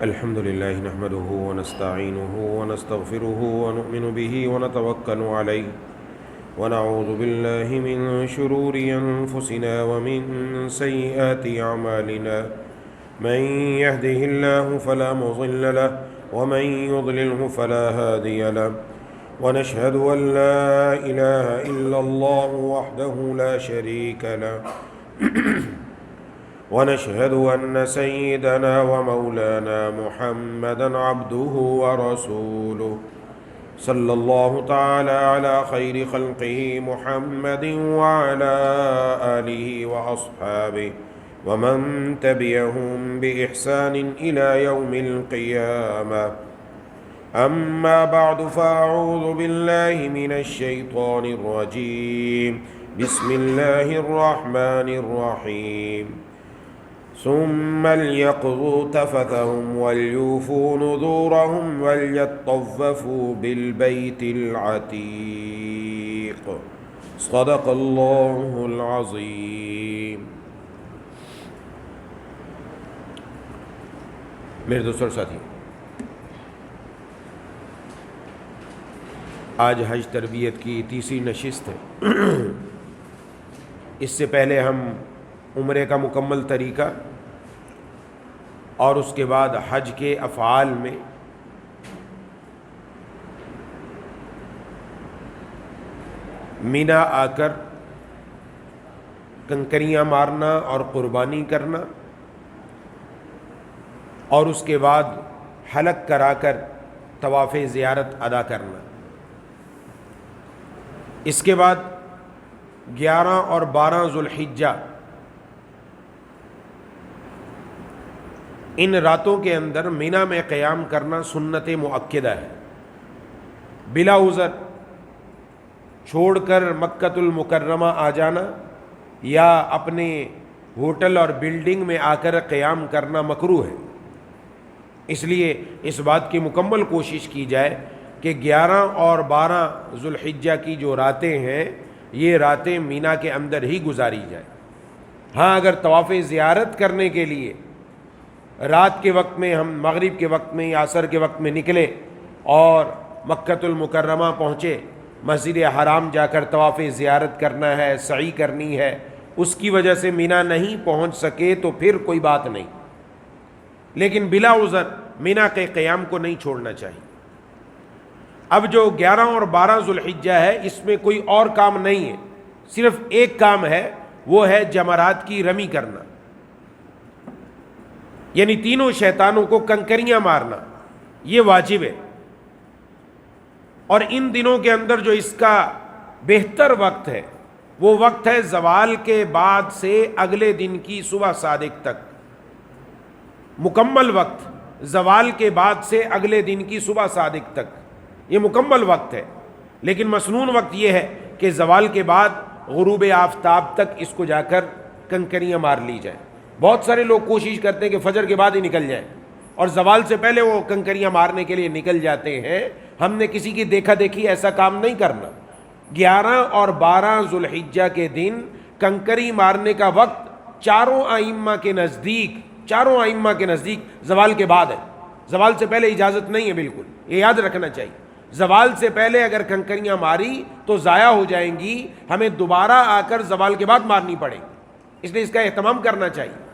الحمد لله نحمده ونستعينه ونستغفره ونؤمن به ونتوكل عليه ونعوذ بالله من شرور أنفسنا ومن سيئات أعمالنا من يهده الله فلا مضل له ومن يضلله فلا هادي له ونشهد أن لا إله إلا الله وحده لا شريك له ونشهد أن سيدنا ومولانا محمدًا عبده ورسوله صلى الله تعالى على خير خلقه محمد وعلى آله وأصحابه ومن تبعهم بإحسان إلى يوم القيامة. أما بعد فأعوذ بالله من الشيطان الرجيم. بسم الله الرحمن الرحيم. ثم ليقضوا تفثهم وليوفوا نذورهم وليطوفوا بالبيت العتيق. صدق الله العظيم. میرے دوستوں اور ساتھی، آج حج تربیت کی تیسری نشست ہے۔ اس سے پہلے ہم عمرے کا مکمل طریقہ اور اس کے بعد حج کے افعال میں مینا آ کر کنکریاں مارنا اور قربانی کرنا، اور اس کے بعد حلق کرا کر طواف زیارت ادا کرنا۔ اس کے بعد 11 اور 12 ذوالحجہ ان راتوں کے اندر مینا میں قیام کرنا سنت مؤکدہ ہے۔ بلا عذر چھوڑ کر مکۃ المکرمہ آ جانا یا اپنے ہوٹل اور بلڈنگ میں آ کر قیام کرنا مکروہ ہے۔ اس لیے اس بات کی مکمل کوشش کی جائے کہ 11 اور 12 ذوالحجہ کی جو راتیں ہیں یہ راتیں مینا کے اندر ہی گزاری جائے۔ ہاں، اگر طواف زیارت کرنے کے لیے رات کے وقت میں ہم مغرب کے وقت میں یا عصر کے وقت میں نکلے اور مکۃ المکرمہ پہنچے، مسجد حرام جا کر طواف زیارت کرنا ہے، سعی کرنی ہے، اس کی وجہ سے مینا نہیں پہنچ سکے تو پھر کوئی بات نہیں، لیکن بلا عذر مینا کے قیام کو نہیں چھوڑنا چاہیے۔ اب جو 11 اور 12 ذوالحجہ ہے اس میں کوئی اور کام نہیں ہے، صرف ایک کام ہے، وہ ہے جمرات کی رمی کرنا، یعنی تینوں شیطانوں کو کنکریاں مارنا، یہ واجب ہے۔ اور ان دنوں کے اندر جو اس کا بہتر وقت ہے وہ وقت ہے زوال کے بعد سے اگلے دن کی صبح صادق تک۔ مکمل وقت زوال کے بعد سے اگلے دن کی صبح صادق تک، یہ مکمل وقت ہے۔ لیکن مسنون وقت یہ ہے کہ زوال کے بعد غروب آفتاب تک اس کو جا کر کنکریاں مار لی جائیں۔ بہت سارے لوگ کوشش کرتے ہیں کہ فجر کے بعد ہی نکل جائیں اور زوال سے پہلے وہ کنکریاں مارنے کے لیے نکل جاتے ہیں۔ ہم نے کسی کی دیکھا دیکھی ایسا کام نہیں کرنا۔ 11 اور 12 ذوالحجہ کے دن کنکری مارنے کا وقت چاروں ائمہ کے نزدیک زوال کے بعد ہے۔ زوال سے پہلے اجازت نہیں ہے، بالکل یہ یاد رکھنا چاہیے۔ زوال سے پہلے اگر کنکریاں ماری تو ضائع ہو جائیں گی، ہمیں دوبارہ آ کر زوال کے بعد مارنی پڑے گی، اس لیے اس کا اہتمام کرنا چاہیے۔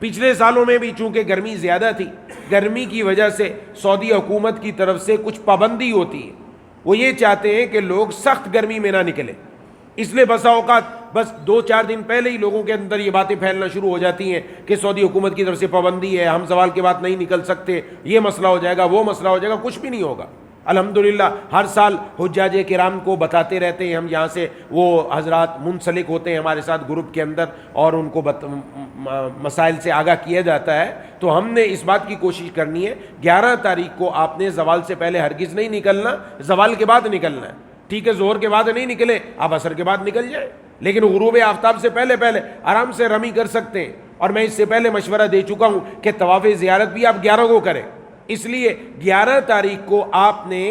پچھلے سالوں میں بھی چونکہ گرمی زیادہ تھی، گرمی کی وجہ سے سعودی حکومت کی طرف سے کچھ پابندی ہوتی ہے، وہ یہ چاہتے ہیں کہ لوگ سخت گرمی میں نہ نکلیں، اس لیے بسا اوقات بس 2-4 دن پہلے ہی لوگوں کے اندر یہ باتیں پھیلنا شروع ہو جاتی ہیں کہ سعودی حکومت کی طرف سے پابندی ہے، ہم زوال کے بعد نہیں نکل سکتے، یہ مسئلہ ہو جائے گا، وہ مسئلہ ہو جائے گا۔ کچھ بھی نہیں ہوگا۔ الحمدللہ ہر سال حجاج کرام کو بتاتے رہتے ہیں، ہم یہاں سے وہ حضرات منسلک ہوتے ہیں ہمارے ساتھ گروپ کے اندر اور ان کو مسائل سے آگاہ کیا جاتا ہے۔ تو ہم نے اس بات کی کوشش کرنی ہے 11 تاریخ کو آپ نے زوال سے پہلے ہرگز نہیں نکلنا، زوال کے بعد نکلنا ہے۔ ٹھیک ہے، ظہر کے بعد نہیں نکلے، آپ عصر کے بعد نکل جائیں، لیکن غروب آفتاب سے پہلے آرام سے رمی کر سکتے ہیں۔ اور میں اس سے پہلے مشورہ دے چکا ہوں کہ طواف زیارت بھی آپ 11 کو کریں، اس لیے 11 تاریخ کو آپ نے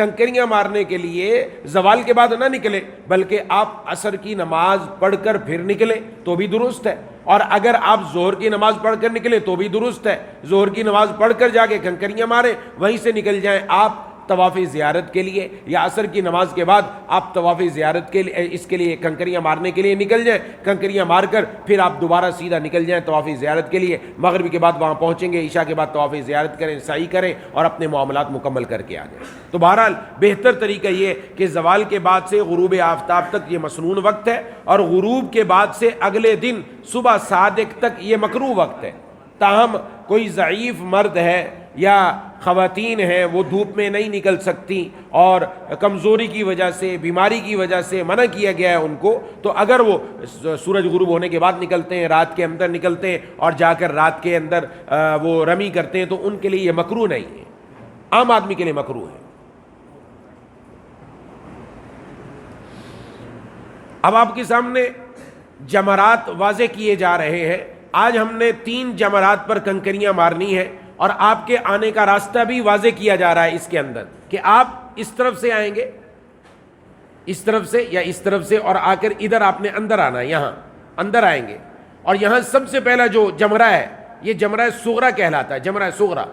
کنکریاں مارنے کے لیے زوال کے بعد نہ نکلے، بلکہ آپ عصر کی نماز پڑھ کر پھر نکلے تو بھی درست ہے، اور اگر آپ ظہر کی نماز پڑھ کر نکلے تو بھی درست ہے، ظہر کی نماز پڑھ کر جا کے کنکریاں ماریں، وہیں سے نکل جائیں آپ طواف زیارت کے لیے، یا عصر کی نماز کے بعد آپ طواف زیارت کے لیے اس کے لیے کنکریاں مارنے کے لیے نکل جائیں، کنکریاں مار کر پھر آپ دوبارہ سیدھا نکل جائیں طواف زیارت کے لیے، مغرب کے بعد وہاں پہنچیں گے، عشاء کے بعد طواف زیارت کریں، سعی کریں اور اپنے معاملات مکمل کر کے آ جائیں۔ تو بہرحال بہتر طریقہ یہ کہ زوال کے بعد سے غروب آفتاب تک یہ مسنون وقت ہے، اور غروب کے بعد سے اگلے دن صبح صادق تک یہ مکروہ وقت ہے۔ تاہم کوئی ضعیف مرد ہے یا خواتین ہیں وہ دھوپ میں نہیں نکل سکتی اور کمزوری کی وجہ سے، بیماری کی وجہ سے منع کیا گیا ہے ان کو، تو اگر وہ سورج غروب ہونے کے بعد نکلتے ہیں، رات کے اندر نکلتے ہیں اور جا کر رات کے اندر وہ رمی کرتے ہیں، تو ان کے لیے یہ مکروہ نہیں ہے، عام آدمی کے لیے مکروہ ہے۔ اب آپ کے سامنے جمرات واضح کیے جا رہے ہیں۔ آج ہم نے 3 جمرات پر کنکریاں مارنی ہے، اور آپ کے آنے کا راستہ بھی واضح کیا جا رہا ہے اس کے اندر، کہ آپ اس طرف سے آئیں گے، اس طرف سے یا اس طرف سے، اور آ کر ادھر آپ نے اندر آنا ہے، یہاں اندر آئیں گے، اور یہاں سب سے پہلا جو جمرہ ہے یہ جمرہ صغرا کہلاتا ہے، جمرہ صغرا،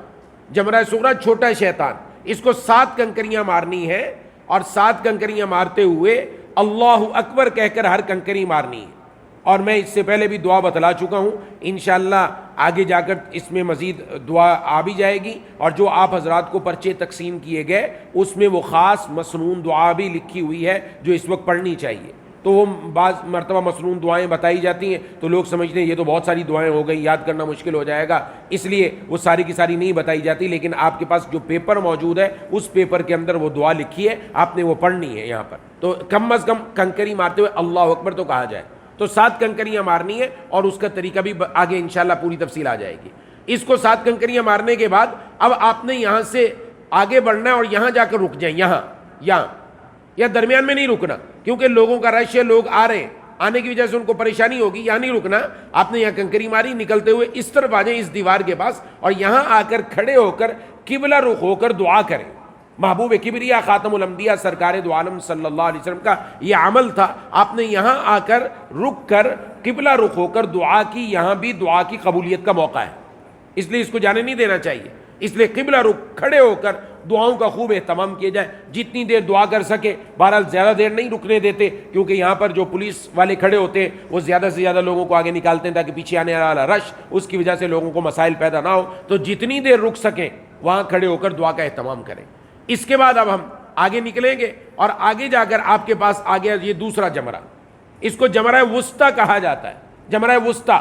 جمرہ صغرا چھوٹا شیطان، اس کو 7 کنکریاں مارنی ہے، اور 7 کنکریاں مارتے ہوئے اللہ اکبر کہہ کر ہر کنکری مارنی ہے۔ اور میں اس سے پہلے بھی دعا بتلا چکا ہوں، انشاءاللہ آگے جا کر اس میں مزید دعا آ بھی جائے گی، اور جو آپ حضرات کو پرچے تقسیم کیے گئے اس میں وہ خاص مسنون دعا بھی لکھی ہوئی ہے جو اس وقت پڑھنی چاہیے۔ تو وہ بعض مرتبہ مسنون دعائیں بتائی جاتی ہیں تو لوگ سمجھتے ہیں یہ تو بہت ساری دعائیں ہو گئی، یاد کرنا مشکل ہو جائے گا، اس لیے وہ ساری کی ساری نہیں بتائی جاتی، لیکن آپ کے پاس جو پیپر موجود ہے اس پیپر کے اندر وہ دعا لکھی ہے، آپ نے وہ پڑھنی ہے یہاں پر۔ تو کم از کم کنکری مارتے ہوئے اللہ اکبر تو کہا جائے، تو 7 کنکریاں مارنی ہے، اور اس کا طریقہ بھی آگے انشاءاللہ پوری تفصیل آ جائے گی۔ اس کو 7 کنکریاں مارنے کے بعد اب آپ نے یہاں سے آگے بڑھنا ہے، اور یہاں جا کر رک جائیں، یہاں یا درمیان میں نہیں رکنا، کیونکہ لوگوں کا رش ہے، لوگ آ رہے ہیں، آنے کی وجہ سے ان کو پریشانی ہوگی، یہاں نہیں رکنا۔ آپ نے یہاں کنکری ماری، نکلتے ہوئے اس طرف آ جائیں، اس دیوار کے پاس، اور یہاں آ کر کھڑے ہو کر قبلہ رخ ہو کر دعا کریں۔ محبوب کبریا خاتم الانبیاء سرکار دو عالم صلی اللہ علیہ وسلم کا یہ عمل تھا، آپ نے یہاں آ کر رک کر قبلہ رخ ہو کر دعا کی، یہاں بھی دعا کی قبولیت کا موقع ہے، اس لیے اس کو جانے نہیں دینا چاہیے، اس لیے قبلہ رخ کھڑے ہو کر دعاؤں کا خوب اہتمام کیا جائے، جتنی دیر دعا کر سکے، بہرحال زیادہ دیر نہیں رکنے دیتے، کیونکہ یہاں پر جو پولیس والے کھڑے ہوتے ہیں وہ زیادہ سے زیادہ لوگوں کو آگے نکالتے ہیں تاکہ پیچھے آنے والا رش اس کی وجہ سے لوگوں کو مسائل پیدا نہ ہو، تو جتنی دیر رک سکیں وہاں کھڑے ہو کر دعا کا اہتمام کریں۔ اس کے بعد اب ہم آگے نکلیں گے، اور آگے جا کر آپ کے پاس آ گیا یہ دوسرا جمرہ، اس کو جمرہ وسطیٰ کہا جاتا ہے، جمرہ وسطیٰ،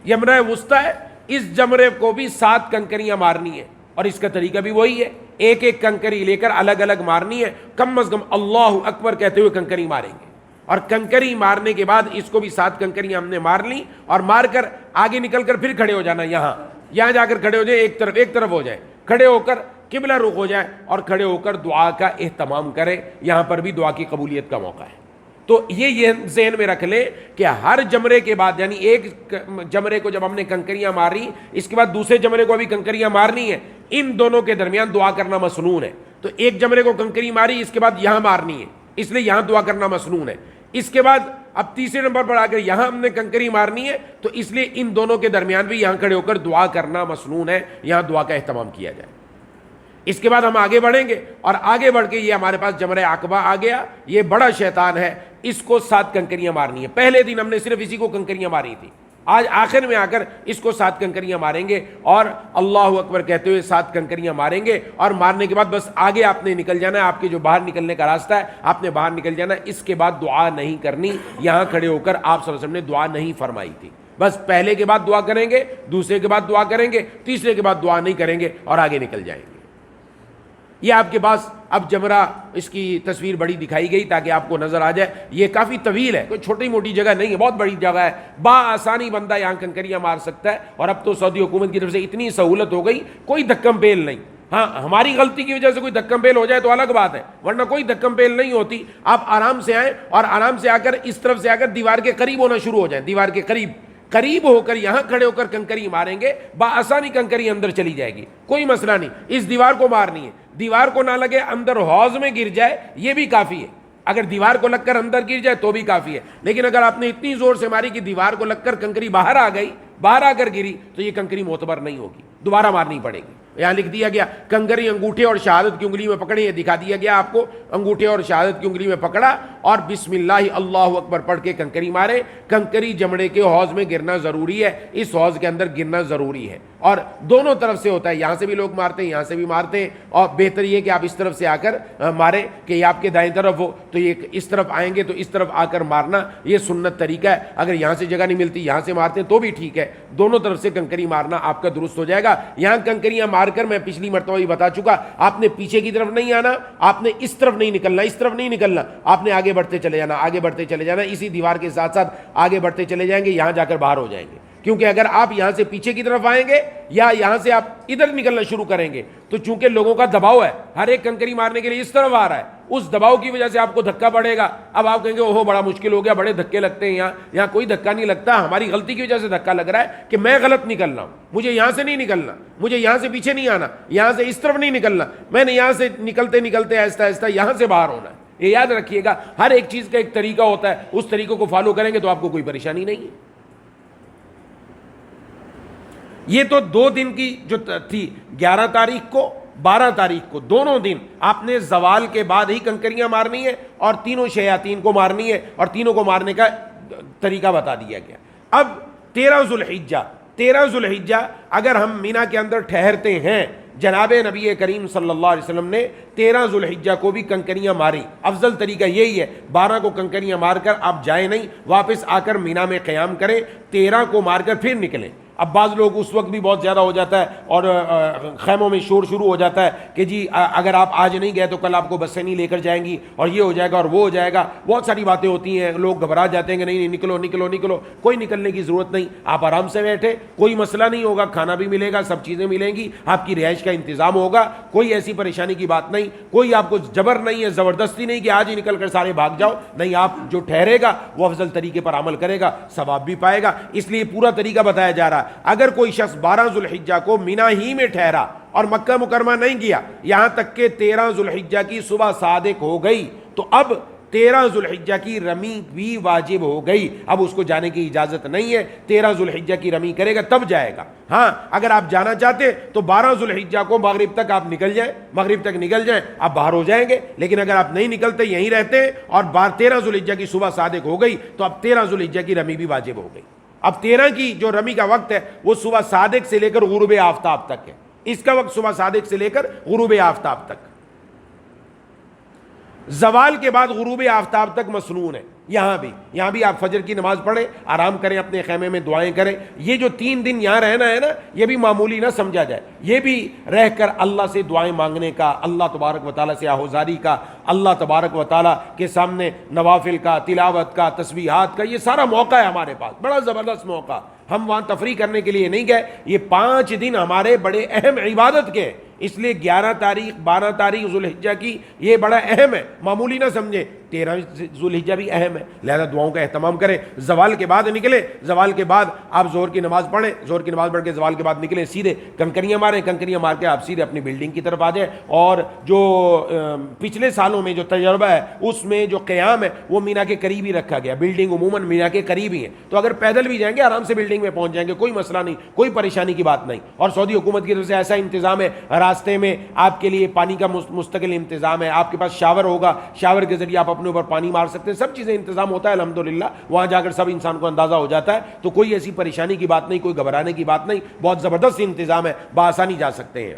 جمرہ وسطیٰ ہے، اس جمرے کو بھی 7 کنکریاں مارنی ہے، اور اس کا طریقہ بھی وہی ہے، ایک ایک کنکری لے کر الگ الگ مارنی ہے، کم از کم اللہ اکبر کہتے ہوئے کنکری ماریں گے، اور کنکری مارنے کے بعد اس کو بھی 7 کنکریاں ہم نے مار لی، اور مار کر آگے نکل کر پھر کھڑے ہو جانا، یہاں جا کر کھڑے ہو جائے، ایک طرف ہو جائے، کھڑے ہو کر قبلہ رخ ہو جائے، اور کھڑے ہو کر دعا کا اہتمام کریں، یہاں پر بھی دعا کی قبولیت کا موقع ہے۔ تو یہ ذہن میں رکھ لیں کہ ہر جمرے کے بعد، یعنی ایک جمرے کو جب ہم نے کنکریاں ماری، اس کے بعد دوسرے جمرے کو بھی کنکریاں مارنی ہے، ان دونوں کے درمیان دعا کرنا مسنون ہے۔ تو ایک جمرے کو کنکری ماری، اس کے بعد یہاں مارنی ہے، اس لیے یہاں دعا کرنا مسنون ہے۔ اس کے بعد اب تیسرے نمبر پر آ کر یہاں ہم نے کنکری مارنی ہے، تو اس لیے ان دونوں کے درمیان بھی یہاں کھڑے ہو کر دعا کرنا مسنون ہے، یہاں دعا کا اہتمام کیا جائے۔ اس کے بعد ہم آگے بڑھیں گے، اور آگے بڑھ کے یہ ہمارے پاس جمرہ عقبہ آ گیا، یہ بڑا شیطان ہے، اس کو 7 کنکریاں مارنی ہے۔ پہلے دن ہم نے صرف اسی کو کنکریاں ماری تھی، آج آخر میں آ کر اس کو 7 کنکریاں ماریں گے، اور اللہ اکبر کہتے ہوئے 7 کنکریاں ماریں گے، اور مارنے کے بعد بس آگے آپ نے نکل جانا ہے، آپ کے جو باہر نکلنے کا راستہ ہے آپ نے باہر نکل جانا ہے۔ اس کے بعد دعا نہیں کرنی، یہاں کھڑے ہو کر آپ صلی اللہ علیہ وسلم نے دعا نہیں فرمائی تھی، بس پہلے کے بعد دعا کریں گے، دوسرے کے بعد دعا کریں گے، تیسرے کے بعد دعا نہیں کریں گے، اور آگے نکل جائیں گے۔ یہ آپ کے پاس اب جمرہ، اس کی تصویر بڑی دکھائی گئی تاکہ آپ کو نظر آ جائے، یہ کافی طویل ہے، کوئی چھوٹی موٹی جگہ نہیں ہے، بہت بڑی جگہ ہے، بآسانی بندہ یہاں کنکریاں مار سکتا ہے، اور اب تو سعودی حکومت کی طرف سے اتنی سہولت ہو گئی، کوئی دھکم پیل نہیں۔ ہاں ہماری غلطی کی وجہ سے کوئی دھکم پیل ہو جائے تو الگ بات ہے، ورنہ کوئی دھکم پیل نہیں ہوتی۔ آپ آرام سے آئیں، اور آرام سے آ کر اس طرف سے آ کر دیوار کے قریب ہونا شروع ہو جائیں، دیوار کے قریب ہو کر یہاں کھڑے ہو کر کنکری ماریں گے، بآسانی کنکری اندر چلی جائے گی، کوئی مسئلہ نہیں۔ اس دیوار کو مارنی ہے، دیوار کو نہ لگے، اندر حوض میں گر جائے یہ بھی کافی ہے. اگر دیوار کو لگ کر اندر گر جائے تو بھی کافی ہے. لیکن اگر آپ نے اتنی زور سے ماری کہ دیوار کو لگ کر کنکری باہر آ گئی، باہر آ کر گری، تو یہ کنکری معتبر نہیں ہوگی، دوبارہ مارنی پڑے گی. یہاں لکھ دیا گیا کنکری انگوٹھے اور شہادت کی انگلی میں پکڑے، یہ دکھا دیا گیا آپ کو. انگوٹھے اور شہادت کی انگلی میں پکڑا اور بسم اللہ اللہ اکبر پڑھ کے کنکری مارے. کنکری جمڑے کے حوض میں گرنا ضروری ہے، اس حوض کے اندر گرنا ضروری ہے. اور دونوں طرف سے ہوتا ہے، یہاں سے بھی لوگ مارتے ہیں، یہاں سے بھی مارتے ہیں. اور بہتر یہ کہ آپ اس طرف سے آ کر مارے کہ یہ آپ کے دائیں طرف ہو تو یہ اس طرف آئیں گے تو اس طرف آ کر مارنا، یہ سنت طریقہ ہے. اگر یہاں سے جگہ نہیں ملتی یہاں سے مارتے ہیں تو بھی ٹھیک ہے، دونوں طرف سے کنکری مارنا آپ کا درست ہو جائے گا. یہاں کنکریاں مار کر میں پچھلی مرتبہ بھی بتا چکا، آپ نے پیچھے کی طرف نہیں آنا، آپ نے اس طرف نہیں نکلنا، اس طرف نہیں نکلنا، آپ نے آگے بڑھتے چلے جانا، آگے بڑھتے چلے جانا. اسی دیوار کے ساتھ ساتھ آگے بڑھتے چلے جائیں گے، یہاں جا کر باہر ہو جائیں گے. کیونکہ اگر آپ یہاں سے پیچھے کی طرف آئیں گے یا یہاں سے آپ ادھر نکلنا شروع کریں گے تو چونکہ لوگوں کا دباؤ ہے، ہر ایک کنکری مارنے کے لیے اس طرف آ رہا ہے، اس دباؤ کی وجہ سے آپ کو دھکا پڑے گا. اب آپ کہیں گے اوہو بڑا مشکل ہو گیا، بڑے دھکے لگتے ہیں. یہاں کوئی دھکا نہیں لگتا، ہماری غلطی کی وجہ سے دھکا لگ رہا ہے کہ میں غلط نکل رہا ہوں. مجھے یہاں سے نہیں نکلنا، مجھے یہاں سے پیچھے نہیں آنا، یہاں سے اس طرف نہیں نکلنا، میں نے یہاں سے نکلتے نکلتے آہستہ آہستہ یہاں سے باہر ہونا ہے. یہ یاد رکھیے گا، ہر ایک چیز کا ایک طریقہ ہوتا ہے، اس طریقے کو فالو کریں گے تو آپ کو کوئی پریشانی نہیں ہے. یہ تو 2 دن کی جو تھی، 11 تاریخ کو 12 تاریخ کو، دونوں دن آپ نے زوال کے بعد ہی کنکریاں مارنی ہے اور تینوں شیاطین کو مارنی ہے، اور تینوں کو مارنے کا طریقہ بتا دیا گیا. اب 13 ذو الحجہ اگر ہم مینا کے اندر ٹھہرتے ہیں، جناب نبی کریم صلی اللہ علیہ وسلم نے 13 ذو الحجہ کو بھی کنکریاں ماری. افضل طریقہ یہی ہے، 12 کو کنکریاں مار کر آپ جائیں نہیں، واپس آ کر مینا میں قیام کریں، 13 کو مار کر پھر نکلیں. اب بعض لوگ اس وقت بھی بہت زیادہ ہو جاتا ہے اور خیموں میں شور شروع ہو جاتا ہے کہ جی اگر آپ آج نہیں گئے تو کل آپ کو بسیں نہیں لے کر جائیں گی اور یہ ہو جائے گا اور وہ ہو جائے گا. بہت ساری باتیں ہوتی ہیں، لوگ گھبرا جاتے ہیں کہ نہیں نکلو نکلو نکلو. کوئی نکلنے کی ضرورت نہیں، آپ آرام سے بیٹھے، کوئی مسئلہ نہیں ہوگا، کھانا بھی ملے گا، سب چیزیں ملیں گی، آپ کی رہائش کا انتظام ہوگا، کوئی ایسی پریشانی کی بات نہیں. کوئی آپ کو جبر نہیں ہے، زبردستی نہیں کہ آج ہی نکل کر سارے بھاگ جاؤ، نہیں. آپ جو ٹھہرے گا وہ افضل طریقے پر عمل کرے گا، ثواب بھی پائے گا. اس لیے پورا طریقہ بتایا جا رہا ہے. اگر کوئی شخص 12 ذو الحجہ کو مینا ہی میں ٹھہرا اور مکہ مکرمہ نہیں گیا، یہاں تک کہ 13 ذو الحجہ کی صبح صادق ہو گئی، تو اب 13 ذو الحجہ کی رمی بھی واجب ہو گئی. اب اس کو جانے کی اجازت نہیں ہے، 13 ذو الحجہ کی رمی کرے گا تب جائے گا. ہاں اگر آپ جانا چاہتے تو 12 ذو الحجہ کو مغرب تک آپ نکل جائیں، مغرب تک نکل جائیں، آپ باہر ہو جائیں گے. لیکن اگر آپ نہیں نکلتے، یہیں رہتے اور 13 ذو الحجہ کی صبح صادق ہو گئی تو اب 13 ذو الحجہ کی رمی بھی واجب ہو گئی. اب 13 کی جو رمی کا وقت ہے وہ صبح صادق سے لے کر غروب آفتاب تک ہے. اس کا وقت صبح صادق سے لے کر غروب آفتاب تک، زوال کے بعد غروب آفتاب تک مسنون ہے. یہاں بھی آپ فجر کی نماز پڑھیں، آرام کریں، اپنے خیمے میں دعائیں کریں. یہ جو 3 دن یہاں رہنا ہے نا، یہ بھی معمولی نہ سمجھا جائے. یہ بھی رہ کر اللہ سے دعائیں مانگنے کا، اللہ تبارک و تعالیٰ سے آہوزاری کا، اللہ تبارک و تعالیٰ کے سامنے نوافل کا، تلاوت کا، تسبیحات کا، یہ سارا موقع ہے ہمارے پاس، بڑا زبردست موقع. ہم وہاں تفریح کرنے کے لیے نہیں گئے. یہ 5 دن ہمارے بڑے اہم عبادت کے، اس لیے 11 تاریخ 12 تاریخ ذو الحجہ کی یہ بڑا اہم ہے، معمولی نہ سمجھے. 13 ذو الحجہ بھی اہم ہے، لہذا دعاؤں کا اہتمام کریں. زوال کے بعد نکلے، زوال کے بعد آپ ظہر کی نماز پڑھیں، ظہر کی نماز پڑھ کے زوال کے بعد نکلیں، سیدھے کنکریاں ماریں، کنکریاں مار کے آپ سیدھے اپنی بلڈنگ کی طرف آ جائیں. اور جو پچھلے سالوں میں جو تجربہ ہے اس میں جو قیام ہے وہ مینا کے قریب ہی رکھا گیا. بلڈنگ عموماً مینا کے قریب ہی ہے، تو اگر پیدل بھی جائیں گے آرام سے بلڈنگ میں پہنچ جائیں گے، کوئی مسئلہ نہیں، کوئی پریشانی کی بات نہیں. اور سعودی حکومت کی طرف سے ایسا انتظام ہے، راستے میں آپ کے لیے پانی کا مستقل انتظام ہے، آپ کے پاس شاور ہوگا، شاور کے ذریعے آپ اپنے اوپر پانی مار سکتے ہیں، سب چیزیں انتظام ہوتا ہے الحمدللہ. وہاں جا کر سب انسان کو اندازہ ہو جاتا ہے، تو کوئی ایسی پریشانی کی بات نہیں، کوئی گھبرانے کی بات نہیں، بہت زبردست انتظام ہے، بآسانی جا سکتے ہیں.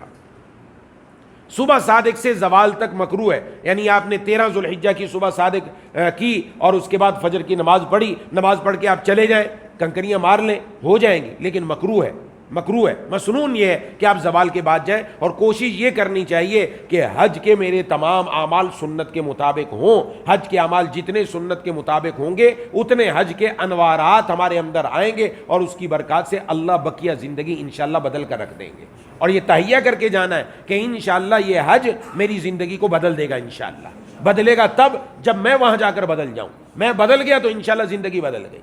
صبح صادق سے زوال تک مکروہ ہے، یعنی آپ نے 13 ذو الحجہ کی صبح صادق کی اور اس کے بعد فجر کی نماز پڑھی، نماز پڑھ کے آپ چلے جائیں، کنکریاں مار لیں، ہو جائیں گی، لیکن مکروہ ہے. مکروہ ہے. مسنون یہ ہے کہ آپ زوال کے بعد جائیں، اور کوشش یہ کرنی چاہیے کہ حج کے میرے تمام اعمال سنت کے مطابق ہوں. حج کے اعمال جتنے سنت کے مطابق ہوں گے اتنے حج کے انوارات ہمارے اندر آئیں گے، اور اس کی برکات سے اللہ بقیہ زندگی انشاءاللہ بدل کر رکھ دیں گے. اور یہ تہیہ کر کے جانا ہے کہ انشاءاللہ یہ حج میری زندگی کو بدل دے گا. انشاءاللہ بدلے گا تب جب میں وہاں جا کر بدل جاؤں. میں بدل گیا تو انشاءاللہ زندگی بدل گئی.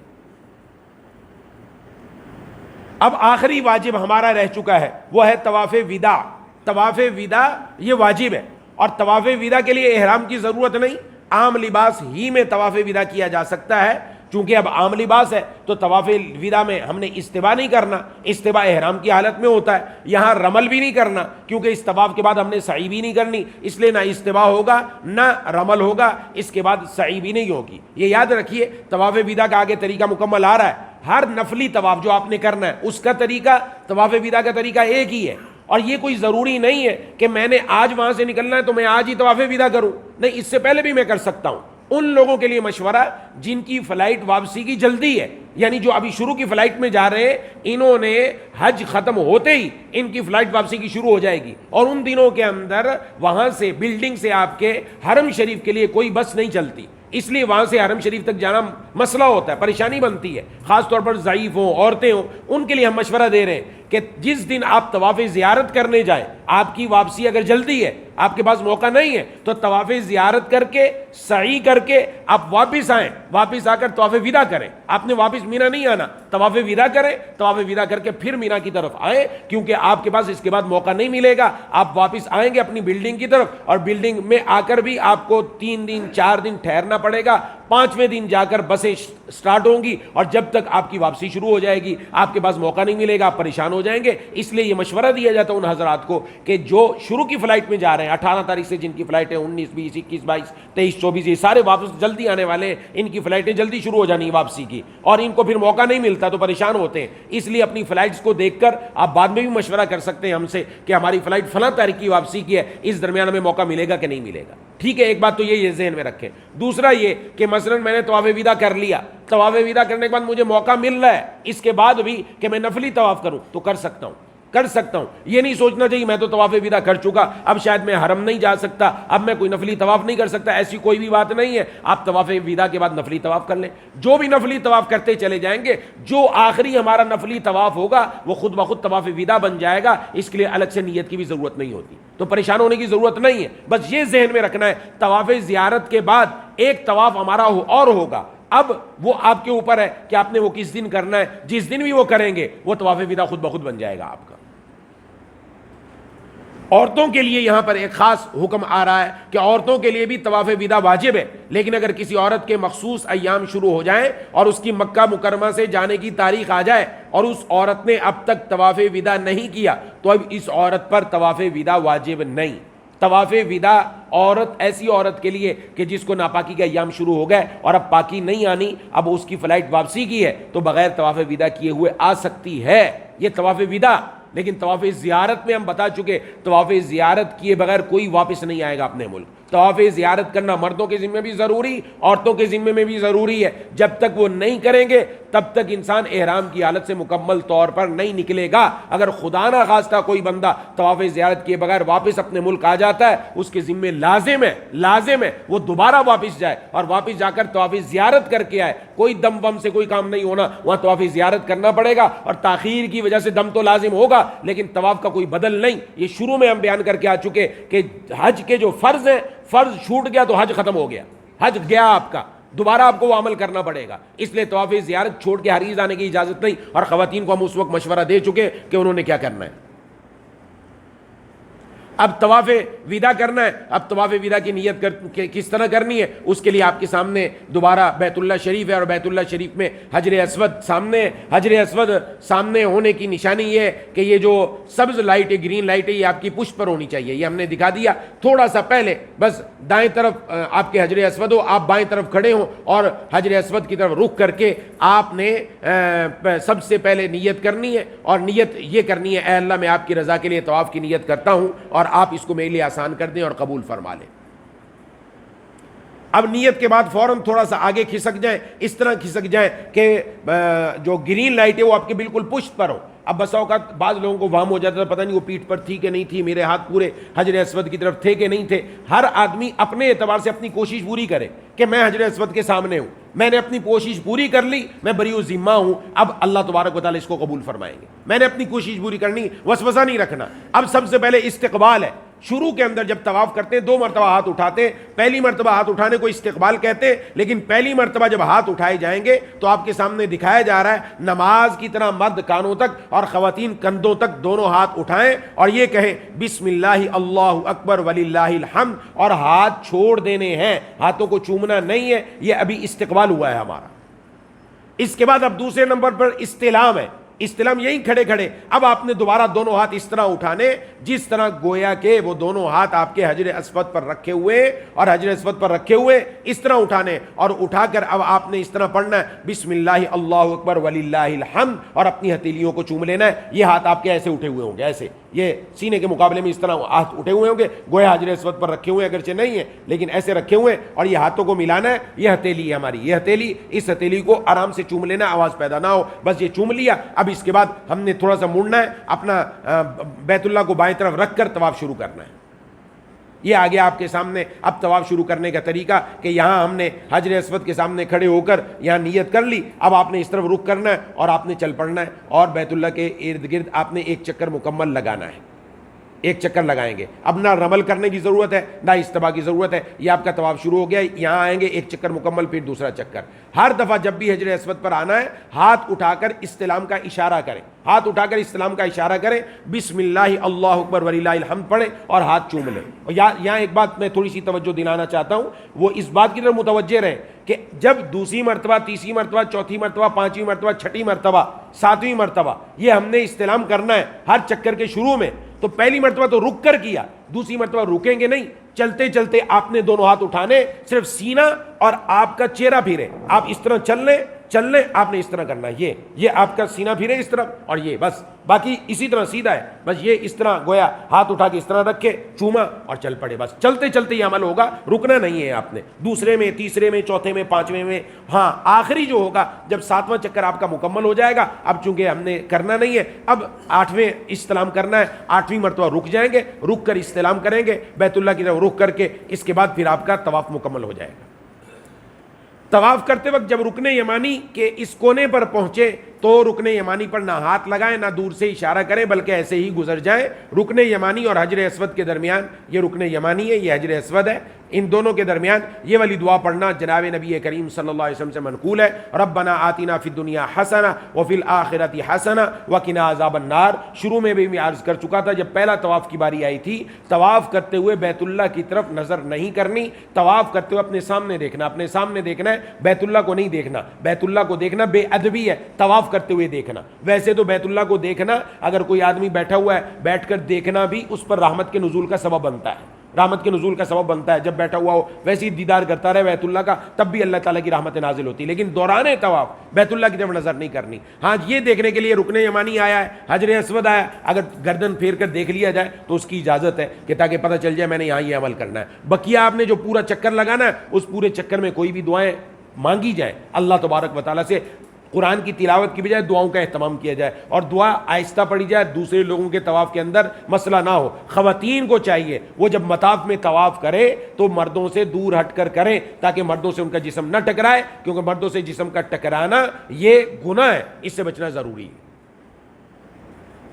اب آخری واجب ہمارا رہ چکا ہے، وہ ہے طواف وداع. طواف وداع یہ واجب ہے، اور طواف وداع کے لیے احرام کی ضرورت نہیں، عام لباس ہی میں طواف وداع کیا جا سکتا ہے۔ چونکہ اب عام لباس ہے تو طواف وداع میں ہم نے استوا نہیں کرنا، استوا احرام کی حالت میں ہوتا ہے، یہاں رمل بھی نہیں کرنا، کیونکہ اس طواف کے بعد ہم نے سعی بھی نہیں کرنی، اس لیے نہ استوا ہوگا نہ رمل ہوگا، اس کے بعد سعی بھی نہیں ہوگی۔ یہ یاد رکھیے، طواف وداع کا آگے طریقہ مکمل آ رہا ہے، ہر نفلی طواف جو آپ نے کرنا ہے اس کا طریقہ، طواف وداع کا طریقہ ایک ہی ہے، اور یہ کوئی ضروری نہیں ہے کہ میں نے آج وہاں سے نکلنا ہے تو میں آج ہی طواف وداع کروں، نہیں، اس سے پہلے بھی میں کر سکتا ہوں۔ ان لوگوں کے لیے مشورہ جن کی فلائٹ واپسی کی جلدی ہے، یعنی جو ابھی شروع کی فلائٹ میں جا رہے ہیں، انہوں نے حج ختم ہوتے ہی ان کی فلائٹ واپسی کی شروع ہو جائے گی، اور ان دنوں کے اندر وہاں سے بلڈنگ سے آپ کے حرم شریف کے لیے کوئی بس نہیں چلتی، اس لیے وہاں سے حرم شریف تک جانا مسئلہ ہوتا ہے، پریشانی بنتی ہے، خاص طور پر ضعیف ہوں، عورتیں ہوں، ان کے لیے ہم مشورہ دے رہے ہیں کہ جس دن آپ طواف زیارت کرنے جائیں، آپ کی واپسی اگر جلدی ہے، آپ کے پاس موقع نہیں ہے، تو طواف زیارت کر کے سعی کر کے آپ واپس آئیں، واپس آ کر طواف وداع کریں، آپ نے واپس مینا نہیں آنا، طواف وداع کریں، طواف وداع کر کے پھر مینا کی طرف آئیں، کیونکہ آپ کے پاس اس کے بعد موقع نہیں ملے گا، آپ واپس آئیں گے اپنی بلڈنگ کی طرف، اور بلڈنگ میں آ کر بھی آپ کو 3 دن 4 دن ٹھہرنا پڑے گا، 5ویں دن جا کر بسیں سٹارٹ ہوں گی، اور جب تک آپ کی واپسی شروع ہو جائے گی آپ کے پاس موقع نہیں ملے گا، آپ پریشان ہو جائیں گے۔ اس لیے یہ مشورہ دیا جاتا ہے ان حضرات کو کہ جو شروع کی فلائٹ میں جا رہے ہیں، 18 تاریخ سے جن کی فلائٹ ہے، 19 20 21 22 23 24، یہ سارے واپس جلدی آنے والے ہیں، ان کی فلائٹیں جلدی شروع ہو جانی ہیں واپسی کی، اور ان کو پھر موقع نہیں ملتا تو پریشان ہوتے ہیں، اس لیے اپنی فلائٹس کو دیکھ کر آپ بعد میں بھی مشورہ کر سکتے ہیں ہم سے کہ ہماری فلائٹ فلاں تاریخ کی واپسی کی ہے، اس درمیان ہمیں موقع ملے گا کہ نہیں ملے گا۔ ٹھیک ہے، ایک بات تو یہ ذہن میں رکھیں۔ دوسرا یہ کہ مثلا میں نے طواف وداع کر لیا، طواف وداع کرنے کے بعد مجھے موقع مل رہا ہے اس کے بعد بھی کہ میں نفلی طواف کروں تو کر سکتا ہوں، کر سکتا ہوں۔ یہ نہیں سوچنا چاہیے میں تو طواف وداع کر چکا، اب شاید میں حرم نہیں جا سکتا، اب میں کوئی نفلی طواف نہیں کر سکتا، ایسی کوئی بھی بات نہیں ہے۔ آپ طواف وداع کے بعد نفلی طواف کر لیں، جو بھی نفلی طواف کرتے چلے جائیں گے، جو آخری ہمارا نفلی طواف ہوگا وہ خود بخود طواف وداع بن جائے گا، اس کے لیے الگ سے نیت کی بھی ضرورت نہیں ہوتی، تو پریشان ہونے کی ضرورت نہیں ہے۔ بس یہ ذہن میں رکھنا ہے طواف زیارت کے بعد ایک طواف ہمارا اور ہوگا، اب وہ آپ کے اوپر ہے کہ آپ نے وہ کس دن کرنا ہے، جس دن بھی وہ کریں گے وہ طواف وداع خود بخود بن جائے گا آپ کا۔ عورتوں کے لیے یہاں پر ایک خاص حکم آ رہا ہے کہ عورتوں کے لیے بھی طواف وداع واجب ہے، لیکن اگر کسی عورت کے مخصوص ایام شروع ہو جائیں اور اس کی مکہ مکرمہ سے جانے کی تاریخ آ جائے اور اس عورت نے اب تک طواف وداع نہیں کیا تو اب اس عورت پر طواف وداع واجب نہیں۔ طواف وداع عورت ایسی عورت کے لیے کہ جس کو ناپاکی کے ایام شروع ہو گئے اور اب پاکی نہیں آنی، اب اس کی فلائٹ واپسی کی ہے تو بغیر طواف وداع کیے ہوئے آ سکتی ہے، یہ طواف وداع۔ لیکن طواف زیارت میں ہم بتا چکے، طواف زیارت کیے بغیر کوئی واپس نہیں آئے گا اپنے ملک۔ طواف زیارت کرنا مردوں کے ذمہ بھی ضروری، عورتوں کے ذمہ میں بھی ضروری ہے، جب تک وہ نہیں کریں گے تب تک انسان احرام کی حالت سے مکمل طور پر نہیں نکلے گا۔ اگر خدا نہ خواستہ کوئی بندہ طواف زیارت کیے بغیر واپس اپنے ملک آ جاتا ہے، اس کے ذمہ لازم ہے وہ دوبارہ واپس جائے اور واپس جا کر طواف زیارت کر کے آئے۔ کوئی دم وم سے کوئی کام نہیں ہونا، وہاں طواف زیارت کرنا پڑے گا، اور تاخیر کی وجہ سے دم تو لازم ہوگا لیکن طواف کا کوئی بدل نہیں۔ یہ شروع میں ہم بیان کر کے آ چکے کہ حج کے جو فرض ہیں، فرض چھوٹ گیا تو حج ختم ہو گیا، حج گیا آپ کا، دوبارہ آپ کو وہ عمل کرنا پڑے گا، اس لیے طواف زیارت چھوڑ کے ہرگز آنے کی اجازت نہیں۔ اور خواتین کو ہم اس وقت مشورہ دے چکے کہ انہوں نے کیا کرنا ہے۔ اب طواف وداع کرنا ہے، اب طواف وداع کی نیت کس طرح کرنی ہے، اس کے لیے آپ کے سامنے دوبارہ بیت اللہ شریف ہے، اور بیت اللہ شریف میں حجر اسود سامنے ہے۔ حجر اسود سامنے ہونے کی نشانی یہ ہے کہ یہ جو سبز لائٹ ہے، گرین لائٹ ہے، یہ آپ کی پشت پر ہونی چاہیے، یہ ہم نے دکھا دیا تھوڑا سا پہلے۔ بس دائیں طرف آپ کے حجر اسود ہو، آپ بائیں طرف کھڑے ہوں اور حجر اسود کی طرف رخ کر کے آپ نے سب سے پہلے نیت کرنی ہے، اور نیت یہ کرنی ہے، اے اللہ میں آپ کی رضا کے لیے طواف کی نیت کرتا ہوں اور آپ اس کو میرے لیے آسان کر دیں اور قبول فرما لیں۔ اب نیت کے بعد فوراً تھوڑا سا آگے کھسک جائیں، اس طرح کھسک جائیں کہ جو گرین لائٹ ہے وہ آپ کے بالکل پشت پر ہو۔ اب بسا اوقات بعض لوگوں کو وہم ہو جاتا ہے پتہ نہیں وہ پیٹھ پر تھی کہ نہیں تھی، میرے ہاتھ پورے حجر اسود کی طرف تھے کہ نہیں تھے۔ ہر آدمی اپنے اعتبار سے اپنی کوشش پوری کرے کہ میں حجر اسود کے سامنے ہوں، میں نے اپنی کوشش پوری کر لی، میں بری و ذمہ ہوں، اب اللہ تبارک و تعالیٰ اس کو قبول فرمائیں گے۔ میں نے اپنی کوشش پوری کرنی، وسوسہ نہیں رکھنا۔ اب سب سے پہلے استقبال ہے، شروع کے اندر جب طواف کرتے ہیں 2 مرتبہ ہاتھ اٹھاتے ہیں. پہلی مرتبہ ہاتھ اٹھانے کو استقبال کہتے ہیں, لیکن پہلی مرتبہ جب ہاتھ اٹھائے جائیں گے تو آپ کے سامنے دکھایا جا رہا ہے نماز کی طرح مرد کانوں تک اور خواتین کندھوں تک دونوں ہاتھ اٹھائیں اور یہ کہیں بسم اللہ اللہ اکبر وللہ الحمد, اور ہاتھ چھوڑ دینے ہیں, ہاتھوں کو چومنا نہیں ہے. یہ ابھی استقبال ہوا ہے ہمارا. اس کے بعد اب دوسرے نمبر پر استلام ہے. استلام یہی کھڑے کھڑے. اب آپ نے دوبارہ دونوں ہاتھ اس طرح اٹھانے جس طرح گویا کہ وہ دونوں ہاتھ آپ کے حجر اسود پر رکھے ہوئے اور حجر اسود پر رکھے ہوئے اس طرح اٹھانے, اور اٹھا کر اب آپ نے اس طرح پڑھنا ہے بسم اللہ اللہ اکبر وللہ الحمد, اور اپنی ہتھیلیوں کو چوم لینا ہے. یہ ہاتھ آپ کے ایسے اٹھے ہوئے ہوں گے, ایسے یہ سینے کے مقابلے میں اس طرح ہاتھ اٹھے ہوئے ہوں گے, گویا حجر اسود پر رکھے ہوئے اگرچہ نہیں ہے لیکن ایسے رکھے ہوئے, اور یہ ہاتھوں کو ملانا ہے. یہ ہتھیلی ہے ہماری, یہ ہتھیلی, اس ہتھیلی کو آرام سے چوم لینا, آواز پیدا نہ ہو, بس یہ چوم لیا. اب اس کے بعد ہم نے تھوڑا سا مڑنا ہے, اپنا بیت اللہ کو بائیں طرف رکھ کر طواف شروع کرنا ہے. یہ آگے آپ کے سامنے اب طواف شروع کرنے کا طریقہ کہ یہاں ہم نے حجر اسود کے سامنے کھڑے ہو کر یہاں نیت کر لی. اب آپ نے اس طرف رخ کرنا ہے اور آپ نے چل پڑنا ہے, اور بیت اللہ کے ارد گرد آپ نے ایک چکر مکمل لگانا ہے. ایک چکر لگائیں گے. اب نہ رمل کرنے کی ضرورت ہے نہ استباء کی ضرورت ہے. یہ آپ کا طواف شروع ہو گیا, یہاں آئیں گے ایک چکر مکمل, پھر دوسرا چکر. ہر دفعہ جب بھی حجر اسود پر آنا ہے ہاتھ اٹھا کر استلام کا اشارہ کریں, ہاتھ اٹھا کر استلام کا اشارہ کریں, بسم اللہ اللہ اکبر وللہ الحمد پڑھیں اور ہاتھ چوم لیں. اور یہاں ایک بات میں تھوڑی سی توجہ دلانا چاہتا ہوں, وہ اس بات کی طرف متوجہ رہیں کہ جب دوسری مرتبہ, تیسری مرتبہ, چوتھی مرتبہ, پانچویں مرتبہ, چھٹی مرتبہ, ساتویں مرتبہ یہ ہم نے استلام کرنا ہے ہر چکر کے شروع میں, تو پہلی مرتبہ تو رک کر کیا, دوسری مرتبہ رکیں گے نہیں, چلتے چلتے آپ نے دونوں ہاتھ اٹھانے, صرف سینہ اور آپ کا چہرہ پھرے, آپ اس طرح چل لیں, آپ نے اس طرح کرنا ہے. یہ آپ کا سینہ پھرے اس طرف, اور یہ بس باقی اسی طرح سیدھا ہے, بس یہ اس طرح گویا ہاتھ اٹھا کے اس طرح رکھے, چوما اور چل پڑے. بس چلتے چلتے یہ عمل ہوگا, رکنا نہیں ہے آپ نے. دوسرے میں, تیسرے میں, چوتھے میں, پانچویں میں, ہاں آخری جو ہوگا جب 7واں چکر آپ کا مکمل ہو جائے گا, اب چونکہ ہم نے کرنا نہیں ہے, اب 8ویں استلام کرنا ہے, 8ویں مرتبہ رک جائیں گے, رک کر استلام کریں گے بیت اللہ کی طرف رخ کر کے, اس کے بعد پھر آپ کا طواف مکمل ہو جائے گا. طواف کرتے وقت جب رکن یمانی کے اس کونے پر پہنچے تو رکن یمانی پر نہ ہاتھ لگائیں نہ دور سے اشارہ کریں, بلکہ ایسے ہی گزر جائیں. رکن یمانی اور حجر اسود کے درمیان, یہ رکن یمانی ہے, یہ حجر اسود ہے, ان دونوں کے درمیان یہ والی دعا پڑھنا جناب نبی کریم صلی اللہ علیہ وسلم سے منقول ہے. ربنا آتنا فی الدنیا حسنہ وفی الآخرۃ حسنہ وقنا عذاب النار. شروع میں بھی میں عرض کر چکا تھا, جب پہلا طواف کی باری آئی تھی, طواف کرتے ہوئے بیت اللہ کی طرف نظر نہیں کرنی, طواف کرتے ہوئے اپنے سامنے دیکھنا, اپنے سامنے دیکھنا ہے, بیت اللہ کو نہیں دیکھنا. بیت اللہ کو دیکھنا بے ادبی ہے, طواف کرتے ہوئے دیکھنا. ویسے تو بیت اللہ کو دیکھنا, اگر کوئی آدمی بیٹھا ہوا ہے بیٹھ کر دیکھنا بھی اس پر رحمت کے نزول کا سبب بنتا ہے, رحمت کے نزول کا سبب بنتا ہے. جب بیٹھا ہوا ہو ویسے ہی دیدار کرتا رہے بیت اللہ کا, تب بھی اللہ تعالیٰ کی رحمت نازل ہوتی, لیکن دوران طواف بیت اللہ کی طرف نظر نہیں کرنی. ہاں یہ دیکھنے کے لیے رکن یمانی آیا ہے, حجر اسود آیا, اگر گردن پھیر کر دیکھ لیا جائے تو اس کی اجازت ہے کہ تاکہ پتہ چل جائے میں نے یہاں یہ عمل کرنا ہے. بقیہ آپ نے جو پورا چکر لگانا ہے اس پورے چکر میں کوئی بھی دعائیں مانگی جائیں اللہ تبارک و تعالیٰ سے, قرآن کی تلاوت کی بجائے دعاؤں کا اہتمام کیا جائے, اور دعا آہستہ پڑھی جائے, دوسرے لوگوں کے طواف کے اندر مسئلہ نہ ہو. خواتین کو چاہیے وہ جب مطاف میں طواف کرے تو مردوں سے دور ہٹ کر کریں, تاکہ مردوں سے ان کا جسم نہ ٹکرائے, کیونکہ مردوں سے جسم کا ٹکرانا یہ گناہ ہے, اس سے بچنا ضروری ہے.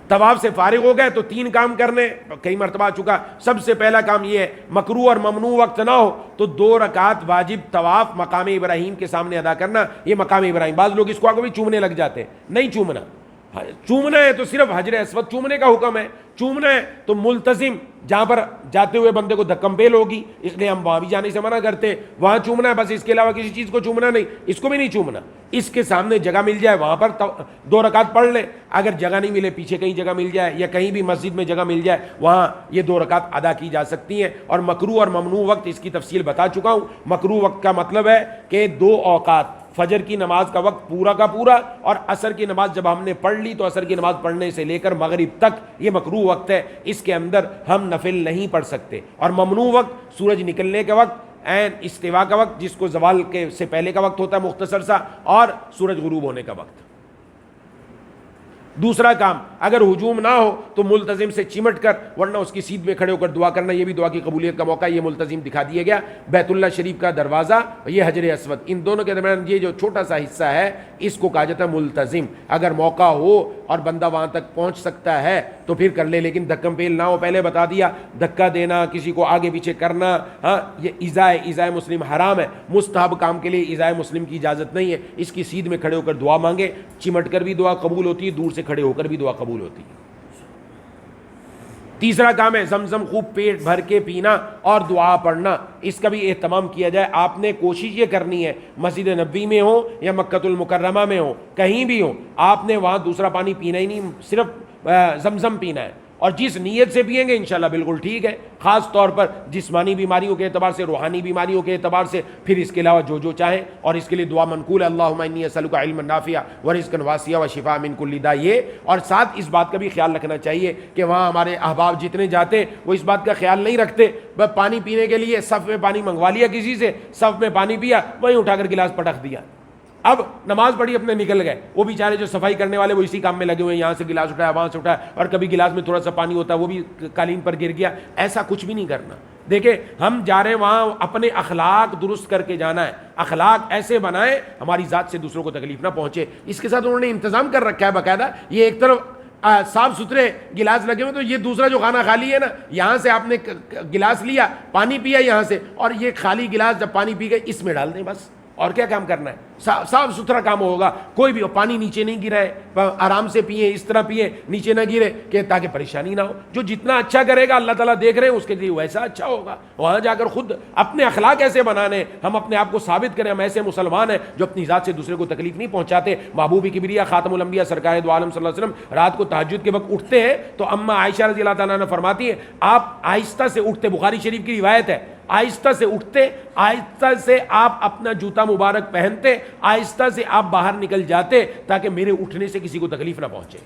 طواف سے فارغ ہو گئے تو 3 کام کرنے, کئی مرتبہ آ چکا. سب سے پہلا کام یہ ہے, مکروہ اور ممنوع وقت نہ ہو تو 2 رکعت واجب طواف مقام ابراہیم کے سامنے ادا کرنا. یہ مقام ابراہیم, بعض لوگ اس کو آگے بھی چومنے لگ جاتے ہیں, نہیں چومنا. چومنا ہے تو صرف حجر اسود چومنے کا حکم ہے. چومنا ہے تو ملتزم جہاں پر جاتے ہوئے بندے کو دھکم بیل ہوگی, اس لیے ہم وہاں بھی جانے سے منع کرتے, وہاں چومنا ہے بس, اس کے علاوہ کسی چیز کو چومنا نہیں, اس کو بھی نہیں چومنا. اس کے سامنے جگہ مل جائے وہاں پر 2 رکعت پڑھ لیں, اگر جگہ نہیں ملے پیچھے کہیں جگہ مل جائے یا کہیں بھی مسجد میں جگہ مل جائے وہاں یہ 2 رکعت ادا کی جا سکتی ہیں. اور مکروہ اور ممنوع وقت اس کی تفصیل بتا چکا ہوں. مکروہ وقت کا مطلب ہے کہ 2 اوقات, فجر کی نماز کا وقت پورا کا پورا, اور عصر کی نماز جب ہم نے پڑھ لی تو عصر کی نماز پڑھنے سے لے کر مغرب تک یہ مکروہ وقت ہے, اس کے اندر ہم نفل نہیں پڑھ سکتے. اور ممنوع وقت سورج نکلنے کے وقت, عین استوا کا وقت جس کو زوال کے سے پہلے کا وقت ہوتا ہے مختصر سا, اور سورج غروب ہونے کا وقت. دوسرا کام اگر ہجوم نہ ہو تو ملتزم سے چمٹ کر ورنہ اس کی سیدھ میں کھڑے ہو کر دعا کرنا، یہ بھی دعا کی قبولیت کا موقع. یہ ملتزم دکھا دیا گیا. بیت اللہ شریف کا دروازہ، یہ حجر اسود، ان دونوں کے درمیان یہ جو چھوٹا سا حصہ ہے اس کو کہا جاتا ہے ملتزم. اگر موقع ہو اور بندہ وہاں تک پہنچ سکتا ہے تو پھر کر لے، لیکن دھکم پیل نہ ہو. پہلے بتا دیا دھکا دینا، کسی کو آگے پیچھے کرنا، ہاں یہ ایذاء مسلم حرام ہے. مستحب کام کے لیے ایذاء مسلم کی اجازت نہیں ہے. اس کی سیدھ میں کھڑے ہو کر دعا مانگے، چمٹ کر بھی دعا قبول ہوتی ہے، دور سے کھڑے ہو کر بھی دعا قبول ہوتی ہے. تیسرا کام ہے زمزم خوب پیٹ بھر کے پینا اور دعا پڑھنا. اس کا بھی اہتمام کیا جائے. آپ نے کوشش یہ کرنی ہے مسجد نبوی میں ہو یا مکۃ المکرمہ میں ہو، کہیں بھی ہو، آپ نے وہاں دوسرا پانی پینا ہی نہیں، صرف زمزم پینا ہے. اور جس نیت سے پیئیں گے انشاءاللہ بالکل ٹھیک ہے. خاص طور پر جسمانی بیماریوں کے اعتبار سے، روحانی بیماریوں کے اعتبار سے، پھر اس کے علاوہ جو جو چاہیں. اور اس کے لیے دعا منقول ہے اللہم انی اسألک علما نافعا ورزقا واسعا وشفاء من کل داء. یہ اور ساتھ اس بات کا بھی خیال رکھنا چاہیے کہ وہاں ہمارے احباب جتنے جاتے وہ اس بات کا خیال نہیں رکھتے، بس پانی پینے کے لیے صف میں پانی منگوا لیا کسی سے، صف میں پانی پیا، وہیں اٹھا کر گلاس پٹک دیا، اب نماز پڑھی اپنے نکل گئے. وہ بیچارے جو صفائی کرنے والے وہ اسی کام میں لگے ہوئے ہیں، یہاں سے گلاس اٹھایا وہاں سے اٹھایا، اور کبھی گلاس میں تھوڑا سا پانی ہوتا ہے وہ بھی قالین پر گر گیا. ایسا کچھ بھی نہیں کرنا. دیکھیں ہم جا رہے ہیں وہاں اپنے اخلاق درست کر کے جانا ہے. اخلاق ایسے بنائیں ہماری ذات سے دوسروں کو تکلیف نہ پہنچے. اس کے ساتھ انہوں نے انتظام کر رکھا ہے باقاعدہ. یہ ایک طرف صاف ستھرے گلاس لگے ہوئے، تو یہ دوسرا جو خانہ خالی ہے نا، یہاں سے آپ نے گلاس لیا پانی پیا یہاں سے، اور یہ خالی گلاس جب پانی پی گئے اس میں ڈال دیں بس. اور کیا کام کرنا ہے؟ صاف ستھرا کام ہوگا. کوئی بھی پانی نیچے نہیں گرائے، آرام سے پیئے، اس طرح پیئے نیچے نہ گرے کہ تاکہ پریشانی نہ ہو. جو جتنا اچھا کرے گا اللہ تعالیٰ دیکھ رہے ہیں، اس کے لیے ویسا اچھا ہوگا. وہاں جا کر خود اپنے اخلاق ایسے بنانے، ہم اپنے آپ کو ثابت کریں ہم ایسے مسلمان ہیں جو اپنی ذات سے دوسرے کو تکلیف نہیں پہنچاتے. محبوب کبریا خاتم الانبیاء سرکار دو عالم صلی اللہ علیہ وسلم رات کو تہجد کے وقت اٹھتے ہیں تو اماں عائشہ رضی اللہ تعالیٰ عنہ فرماتی ہیں آپ آہستہ سے اٹھتے، بخاری شریف کی روایت ہے، آہستہ سے اٹھتے، آہستہ سے آپ اپنا جوتا مبارک پہنتے، آہستہ سے آپ باہر نکل جاتے تاکہ میرے اٹھنے سے کسی کو تکلیف نہ پہنچے.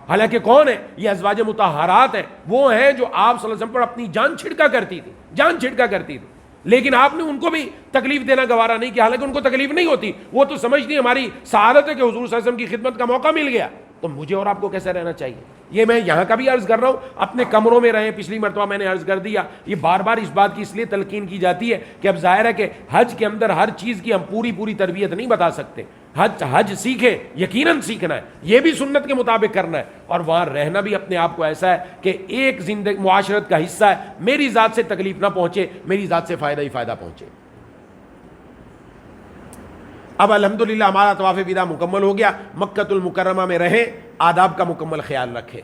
حالانکہ کون ہے یہ؟ ازواج مطہرات ہیں، وہ ہیں جو آپ صلی اللہ علیہ وسلم پر اپنی جان چھڑکا کرتی تھی، جان چھڑکا کرتی تھی. لیکن آپ نے ان کو بھی تکلیف دینا گوارا نہیں کیا، حالانکہ ان کو تکلیف نہیں ہوتی. وہ تو سمجھتی ہماری سعادت ہے کہ حضور صلی اللہ علیہ وسلم کی خدمت کا موقع مل گیا. تو مجھے اور آپ کو کیسا رہنا چاہیے؟ یہ میں یہاں کا بھی عرض کر رہا ہوں، اپنے کمروں میں رہیں. پچھلی مرتبہ میں نے عرض کر دیا، یہ بار بار اس بات کی اس لیے تلقین کی جاتی ہے کہ اب ظاہر ہے کہ حج کے اندر ہر چیز کی ہم پوری تربیت نہیں بتا سکتے. حج سیکھے، یقیناً سیکھنا ہے، یہ بھی سنت کے مطابق کرنا ہے، اور وہاں رہنا بھی اپنے آپ کو ایسا ہے کہ ایک زندگی معاشرت کا حصہ ہے، میری ذات سے تکلیف نہ پہنچے، میری ذات سے فائدہ ہی فائدہ پہنچے. اب الحمدللہ ہمارا طواف وداع مکمل ہو گیا. مکۃ المکرمہ میں رہیں، آداب کا مکمل خیال رکھیں،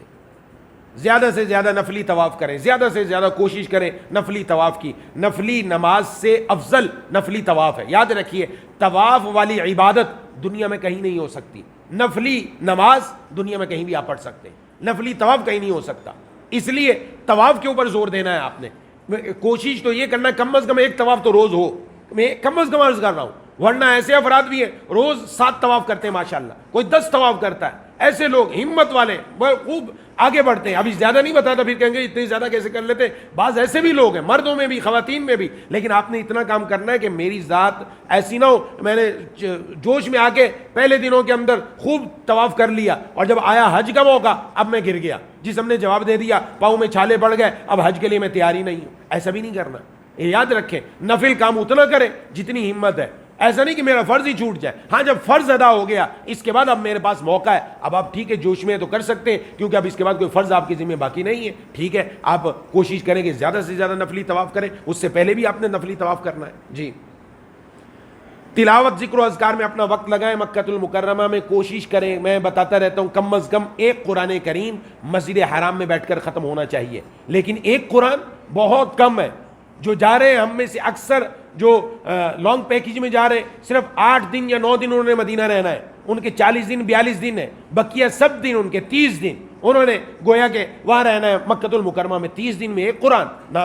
زیادہ سے زیادہ نفلی طواف کریں، زیادہ سے زیادہ کوشش کریں نفلی طواف کی. نفلی نماز سے افضل نفلی طواف ہے. یاد رکھیے طواف والی عبادت دنیا میں کہیں نہیں ہو سکتی. نفلی نماز دنیا میں کہیں بھی آپ پڑھ سکتے ہیں، نفلی طواف کہیں نہیں ہو سکتا. اس لیے طواف کے اوپر زور دینا ہے آپ نے. کوشش تو یہ کرنا ہے کم از کم ایک طواف تو روز ہو. میں کم از کم عرض کر رہا ہوں، ورنہ ایسے افراد بھی ہیں روز 7 طواف کرتے ہیں ماشاءاللہ، کوئی 10 طواف کرتا ہے. ایسے لوگ ہمت والے خوب آگے بڑھتے ہیں. ابھی زیادہ نہیں بتاتا، پھر کہیں گے اتنے زیادہ کیسے کر لیتے. بعض ایسے بھی لوگ ہیں، مردوں میں بھی خواتین میں بھی. لیکن آپ نے اتنا کام کرنا ہے کہ میری ذات ایسی نہ ہو میں نے جوش میں آ کے پہلے دنوں کے اندر خوب طواف کر لیا اور جب آیا حج کا موقع اب میں گر گیا، جسم نے جواب دے دیا، پاؤں میں چھالے پڑ گئے، اب حج کے لیے میں تیاری نہیں ہوں. ایسا بھی نہیں کرنا. یہ یاد رکھیں نفل کام اتنا کریں جتنی ہمت ہے. ایسا نہیں کہ میرا فرض ہی چھوٹ جائے. ہاں جب فرض ادا ہو گیا اس کے بعد اب میرے پاس موقع ہے، اب آپ ٹھیک ہے جوش میں تو کر سکتے ہیں کیونکہ اب اس کے بعد کوئی فرض آپ کے ذمہ باقی نہیں ہے. ٹھیک ہے آپ کوشش کریں کہ زیادہ سے زیادہ نفلی طواف کریں، اس سے پہلے بھی آپ نے نفلی طواف کرنا ہے. جی تلاوت ذکر و اذکار میں اپنا وقت لگائیں. مکۃ المکرمہ میں کوشش کریں، میں بتاتا رہتا ہوں کم از کم ایک قرآن کریم مسجد حرام میں بیٹھ کر ختم ہونا چاہیے. لیکن ایک قرآن بہت کم ہے. جو جا رہے ہیں ہم میں سے اکثر جو لانگ پیکج میں جا رہے ہیں صرف 8 دن یا 9 دن انہوں نے مدینہ رہنا ہے، ان کے 40 دن 42 دن ہے، بقیہ سب دن ان کے 30 دن انہوں نے گویا کہ وہاں رہنا ہے مکۃ المکرمہ میں. 30 دن میں ایک قرآن نہ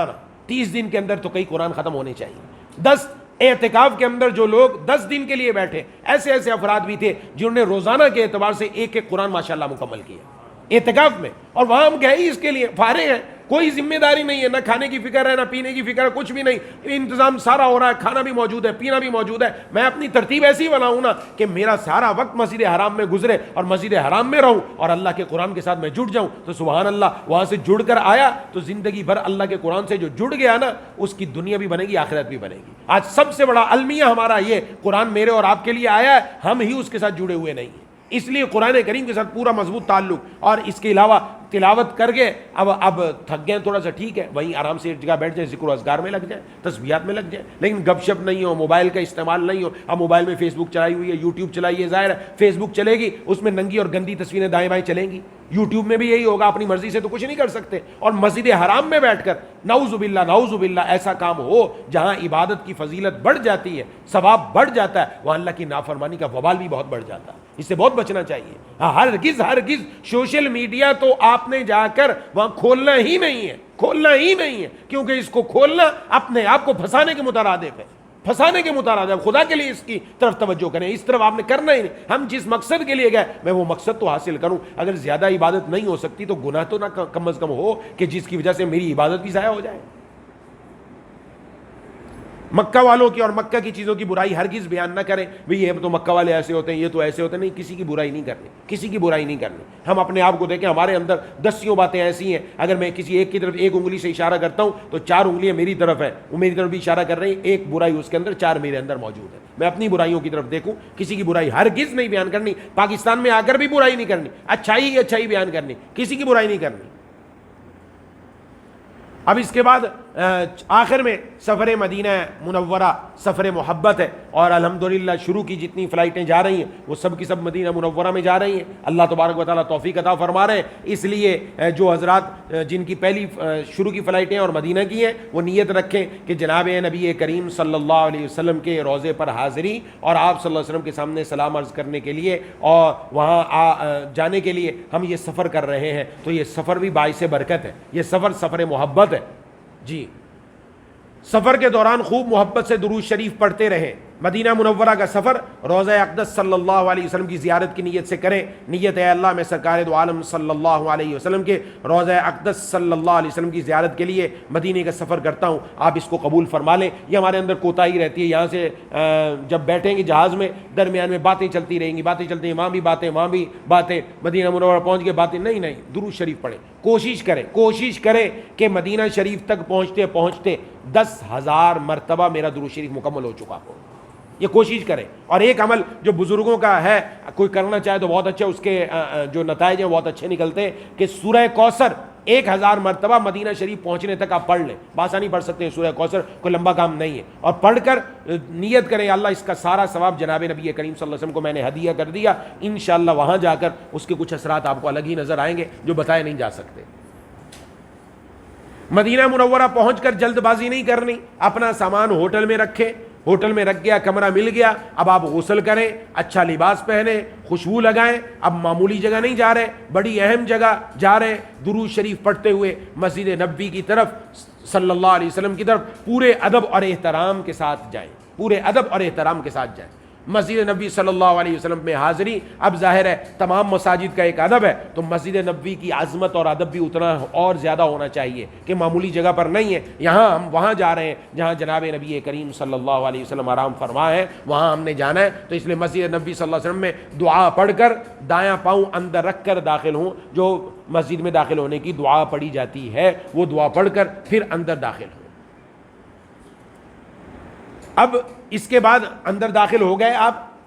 30 دن کے اندر تو کئی قرآن ختم ہونے چاہیے. 10 اعتکاف کے اندر جو لوگ 10 دن کے لیے بیٹھے، ایسے ایسے افراد بھی تھے جنہوں نے روزانہ کے اعتبار سے ایک ایک قرآن ماشاءاللہ مکمل کیا اعتکاف میں. اور وہاں ہم گئے ہی اس کے لیے، فارغ ہیں کوئی ذمہ داری نہیں ہے، نہ کھانے کی فکر ہے، نہ پینے کی فکر ہے، کچھ بھی نہیں، انتظام سارا ہو رہا ہے، کھانا بھی موجود ہے، پینا بھی موجود ہے، میں اپنی ترتیب ایسی بناؤں نا کہ میرا سارا وقت مسجد حرام میں گزرے اور مسجد حرام میں رہوں اور اللہ کے قرآن کے ساتھ میں جڑ جاؤں، تو سبحان اللہ، وہاں سے جڑ کر آیا تو زندگی بھر اللہ کے قرآن سے جو جڑ گیا نا، اس کی دنیا بھی بنے گی، آخرت بھی بنے گی۔ آج سب سے بڑا المیہ ہمارا یہ قرآن میرے اور آپ کے لیے آیا ہے، ہم ہی اس کے ساتھ جڑے ہوئے نہیں ہیں، اس لیے قرآن کریم کے ساتھ پورا مضبوط تعلق، اور اس کے علاوہ تلاوت کر کے اب تھک گئے تھوڑا سا، ٹھیک ہے، وہیں آرام سے ایک جگہ بیٹھ جائیں، ذکر و اذکار میں لگ جائیں، تسبیحات میں لگ جائیں، لیکن گپ شپ نہیں ہو، موبائل کا استعمال نہیں ہو۔ اب موبائل میں فیس بک چلائی ہوئی ہے، یوٹیوب چلائی ہے، ظاہر ہے فیس بک چلے گی، اس میں ننگی اور گندی تصویریں دائیں بائیں چلیں گی، یوٹیوب میں بھی یہی ہوگا، اپنی مرضی سے تو کچھ نہیں کر سکتے۔ اور مسجد حرام میں بیٹھ کر نعوذ باللہ ایسا کام ہو جہاں عبادت کی فضیلت بڑھ جاتی ہے، ثواب بڑھ جاتا ہے، وہاں اللہ کی نافرمانی کا وبال بھی بہت بڑھ جاتا ہے، اس سے بہت بچنا چاہیے۔ ہرگز سوشل میڈیا تو آپ نے جا کر وہاں کھولنا ہی نہیں ہے، کیونکہ اس کو کھولنا اپنے آپ کو پھنسانے کے مترادف ہے، خدا کے لیے اس کی طرف توجہ کریں، اس طرف آپ نے کرنا ہی نہیں۔ ہم جس مقصد کے لیے گئے میں وہ مقصد تو حاصل کروں، اگر زیادہ عبادت نہیں ہو سکتی تو گناہ تو نہ کم از کم ہو کہ جس کی وجہ سے میری عبادت بھی ضائع ہو جائے۔ مکہ والوں کی اور مکہ کی چیزوں کی برائی ہرگز بیان نہ کریں، بھئی یہ تو مکہ والے ایسے ہوتے ہیں، یہ تو ایسے ہوتے ہیں، نہیں، کسی کی برائی نہیں کرنی، ہم اپنے آپ کو دیکھیں، ہمارے اندر دسیوں باتیں ایسی ہیں، اگر میں کسی ایک کی طرف ایک انگلی سے اشارہ کرتا ہوں تو 4 انگلیاں میری طرف ہیں، وہ میری طرف بھی اشارہ کر رہی ہیں، ایک برائی اس کے اندر، 4 میرے اندر موجود ہے۔ میں اپنی برائیوں کی طرف دیکھوں، کسی کی برائی ہرگز نہیں بیان کرنی، پاکستان میں آ کر بھی برائی نہیں کرنی، اچھائی بیان کرنی، کسی کی برائی نہیں کرنی۔ اب اس کے بعد آخر میں سفر مدینہ منورہ سفر محبت ہے، اور الحمدللہ شروع کی جتنی فلائٹیں جا رہی ہیں وہ سب کی سب مدینہ منورہ میں جا رہی ہیں، اللہ تبارک و تعالیٰ توفیق عطا فرما رہے ہیں۔ اس لیے جو حضرات جن کی پہلی شروع کی فلائٹیں اور مدینہ کی ہیں وہ نیت رکھیں کہ جناب نبی کریم صلی اللہ علیہ وسلم کے روضے پر حاضری اور آپ صلی اللہ علیہ وسلم کے سامنے سلام عرض کرنے کے لیے اور وہاں جانے کے لیے ہم یہ سفر کر رہے ہیں، تو یہ سفر بھی باعث برکت ہے، یہ سفر محبت ہے۔ جی، سفر کے دوران خوب محبت سے درود شریف پڑھتے رہیں۔ مدینہ منورہ کا سفر روضہ اقدس صلی اللہ علیہ وسلم کی زیارت کی نیت سے کریں، نیت ہے اللہ میں سرکار دو عالم صلی اللہ علیہ وسلم کے روضہ اقدس صلی اللہ علیہ وسلم کی زیارت کے لیے مدینے کا سفر کرتا ہوں، آپ اس کو قبول فرما لیں۔ یہ ہمارے اندر کوتاہی رہتی ہے، یہاں سے جب بیٹھیں گے جہاز میں درمیان میں باتیں چلتی رہیں گی، وہاں بھی باتیں، مدینہ منورہ پہنچ کے باتیں، نہیں، درود شریف پڑھیں، کوشش کریں کہ مدینہ شریف تک پہنچتے 10,000 مرتبہ میرا درود شریف مکمل ہو چکا ہو، یہ کوشش کریں۔ اور ایک عمل جو بزرگوں کا ہے، کوئی کرنا چاہے تو بہت اچھا، اس کے جو نتائج ہیں بہت اچھے نکلتے ہیں، کہ سورہ کوثر 1000 مرتبہ مدینہ شریف پہنچنے تک آپ پڑھ لیں، بآسانی پڑھ سکتے ہیں سورہ کوثر، کوئی لمبا کام نہیں ہے، اور پڑھ کر نیت کریں اللہ اس کا سارا ثواب جناب نبی کریم صلی اللہ علیہ وسلم کو میں نے ہدیہ کر دیا، انشاءاللہ وہاں جا کر اس کے کچھ اثرات آپ کو الگ ہی نظر آئیں گے جو بتائے نہیں جا سکتے۔ مدینہ منورہ پہنچ کر جلد بازی نہیں کرنی، اپنا سامان ہوٹل میں رکھیں، ہوٹل میں رکھ گیا، کمرہ مل گیا، اب آپ غسل کریں، اچھا لباس پہنیں، خوشبو لگائیں، اب معمولی جگہ نہیں جا رہے، بڑی اہم جگہ جا رہے، درود شریف پڑھتے ہوئے مسجد نبوی کی طرف صلی اللہ علیہ وسلم کی طرف پورے ادب اور احترام کے ساتھ جائیں، مسجد نبی صلی اللہ علیہ وسلم میں حاضری۔ اب ظاہر ہے تمام مساجد کا ایک ادب ہے، تو مسجد نبوی کی عظمت اور ادب بھی اتنا اور زیادہ ہونا چاہیے کہ معمولی جگہ پر نہیں ہے، یہاں ہم وہاں جا رہے ہیں جہاں جناب نبی کریم صلی اللہ علیہ وسلم آرام فرما ہے، وہاں ہم نے جانا ہے، تو اس لیے مسجد نبوی صلی اللہ علیہ وسلم میں دعا پڑھ کر دایاں پاؤں اندر رکھ کر داخل ہوں، جو مسجد میں داخل ہونے کی دعا پڑھی جاتی ہے وہ دعا پڑھ کر پھر اندر داخل ہوں۔ اب اس کے بعد اندر داخل ہو گئے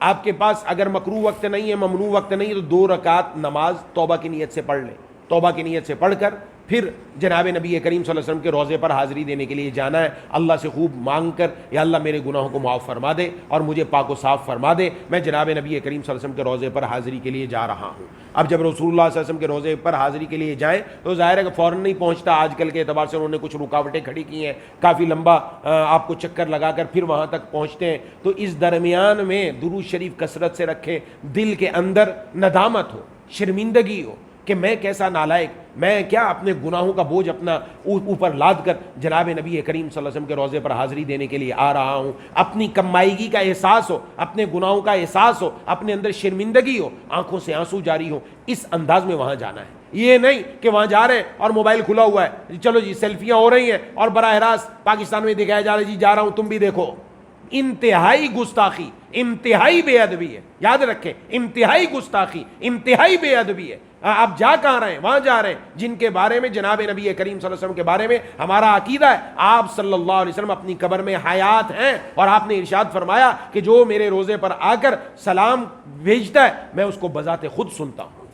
آپ کے پاس اگر مکروہ وقت نہیں ہے، ممنوع وقت نہیں ہے، تو 2 رکعت نماز توبہ کی نیت سے پڑھ لیں، توبہ کی نیت سے پڑھ کر پھر جناب نبی کریم صلی اللہ علیہ وسلم کے روضے پر حاضری دینے کے لیے جانا ہے، اللہ سے خوب مانگ کر یا اللہ میرے گناہوں کو معاف فرما دے اور مجھے پاک و صاف فرما دے، میں جناب نبی کریم صلی اللہ علیہ وسلم کے روضے پر حاضری کے لیے جا رہا ہوں۔ اب جب رسول اللہ صلی اللہ علیہ وسلم کے روضے پر حاضری کے لیے جائیں تو ظاہر ہے کہ فوراً نہیں پہنچتا، آج کل کے اعتبار سے انہوں نے کچھ رکاوٹیں کھڑی کی ہیں، کافی لمبا آپ کو چکر لگا کر پھر وہاں تک پہنچتے ہیں، تو اس درمیان میں درود شریف کثرت سے رکھیں، دل کے اندر ندامت ہو، شرمندگی ہو کہ میں کیسا نالائق، میں کیا اپنے گناہوں کا بوجھ اپنا اوپر لاد کر جناب نبی کریم صلی اللہ علیہ وسلم کے روضے پر حاضری دینے کے لیے آ رہا ہوں، اپنی کمائیگی کا احساس ہو، اپنے گناہوں کا احساس ہو، اپنے اندر شرمندگی ہو، آنکھوں سے آنسو جاری ہو، اس انداز میں وہاں جانا ہے۔ یہ نہیں کہ وہاں جا رہے ہیں اور موبائل کھلا ہوا ہے، چلو جی سیلفیاں ہو رہی ہیں اور براہ راست پاکستان میں دکھایا جا رہا ہے جی جا رہا ہوں تم بھی دیکھو. انتہائی گستاخی، انتہائی بے ادبی ہے، یاد رکھیں، انتہائی گستاخی، انتہائی بے ادبی ہے. آپ جا کہاں رہے ہیں؟ وہاں جا رہے ہیں جن کے بارے میں جناب نبی کریم صلی اللہ علیہ وسلم کے بارے میں ہمارا عقیدہ ہے آپ صلی اللہ علیہ وسلم اپنی قبر میں حیات ہیں، اور آپ نے ارشاد فرمایا کہ جو میرے روزے پر آ کر سلام بھیجتا ہے میں اس کو بذات خود سنتا ہوں،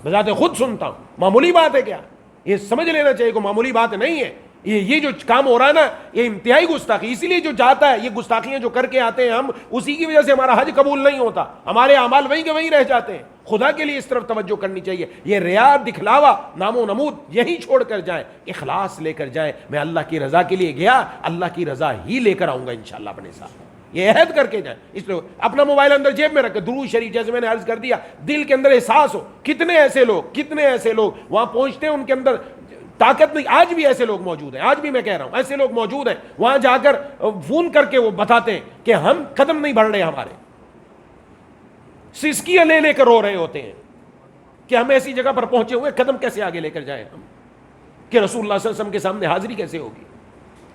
بذات خود سنتا ہوں. معمولی بات ہے کیا؟ یہ سمجھ لینا چاہیے کہ معمولی بات نہیں ہے. یہ جو کام ہو رہا ہے نا یہ انتہائی گستاخی. اسی لیے جو جاتا ہے یہ گستاخیاں جو کر کے آتے ہیں ہم، اسی کی وجہ سے ہمارا حج قبول نہیں ہوتا، ہمارے اعمال وہیں کے وہیں رہ جاتے ہیں. خدا کے لیے اس طرف توجہ کرنی چاہیے. یہ ریا، دکھلاوا، نام و نمود یہی چھوڑ کر جائیں، اخلاص لے کر جائیں. میں اللہ کی رضا کے لیے گیا، اللہ کی رضا ہی لے کر آؤں گا انشاءاللہ اپنے ساتھ. یہ عہد کر کے جائیں. اس لیے اپنا موبائل اندر جیب میں رکھ کے درود شریف، جیسے میں نے عرض کر دیا، دل کے اندر احساس ہو. کتنے ایسے لوگ وہاں پہنچتے ہیں ان کے اندر طاقت نہیں. آج بھی ایسے لوگ موجود ہیں، آج بھی میں کہہ رہا ہوں ایسے لوگ موجود ہیں. وہاں جا کر فون کر کے وہ بتاتے ہیں کہ ہم قدم نہیں بڑھ رہے، ہمارے سسکیاں لے کر رو رہے ہوتے ہیں کہ ہم ایسی جگہ پر پہنچے ہوئے، قدم کیسے آگے لے کر جائیں ہم، کہ رسول اللہ صلی اللہ علیہ وسلم کے سامنے حاضری کیسے ہوگی.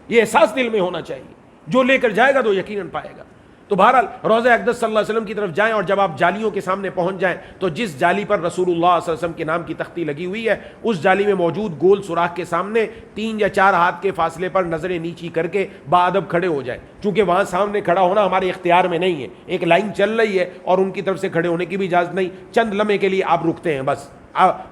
یہ احساس دل میں ہونا چاہیے. جو لے کر جائے گا تو یقیناً پائے گا. تو بہرحال روضہ اقدس صلی اللہ علیہ وسلم کی طرف جائیں، اور جب آپ جالیوں کے سامنے پہنچ جائیں تو جس جالی پر رسول اللہ صلی اللہ علیہ وسلم کے نام کی تختی لگی ہوئی ہے اس جالی میں موجود گول سوراخ کے سامنے 3 یا 4 ہاتھ کے فاصلے پر نظریں نیچی کر کے باادب کھڑے ہو جائیں. چونکہ وہاں سامنے کھڑا ہونا ہمارے اختیار میں نہیں ہے، ایک لائن چل رہی ہے اور ان کی طرف سے کھڑے ہونے کی بھی اجازت نہیں. چند لمحے کے لیے آپ رکتے ہیں بس.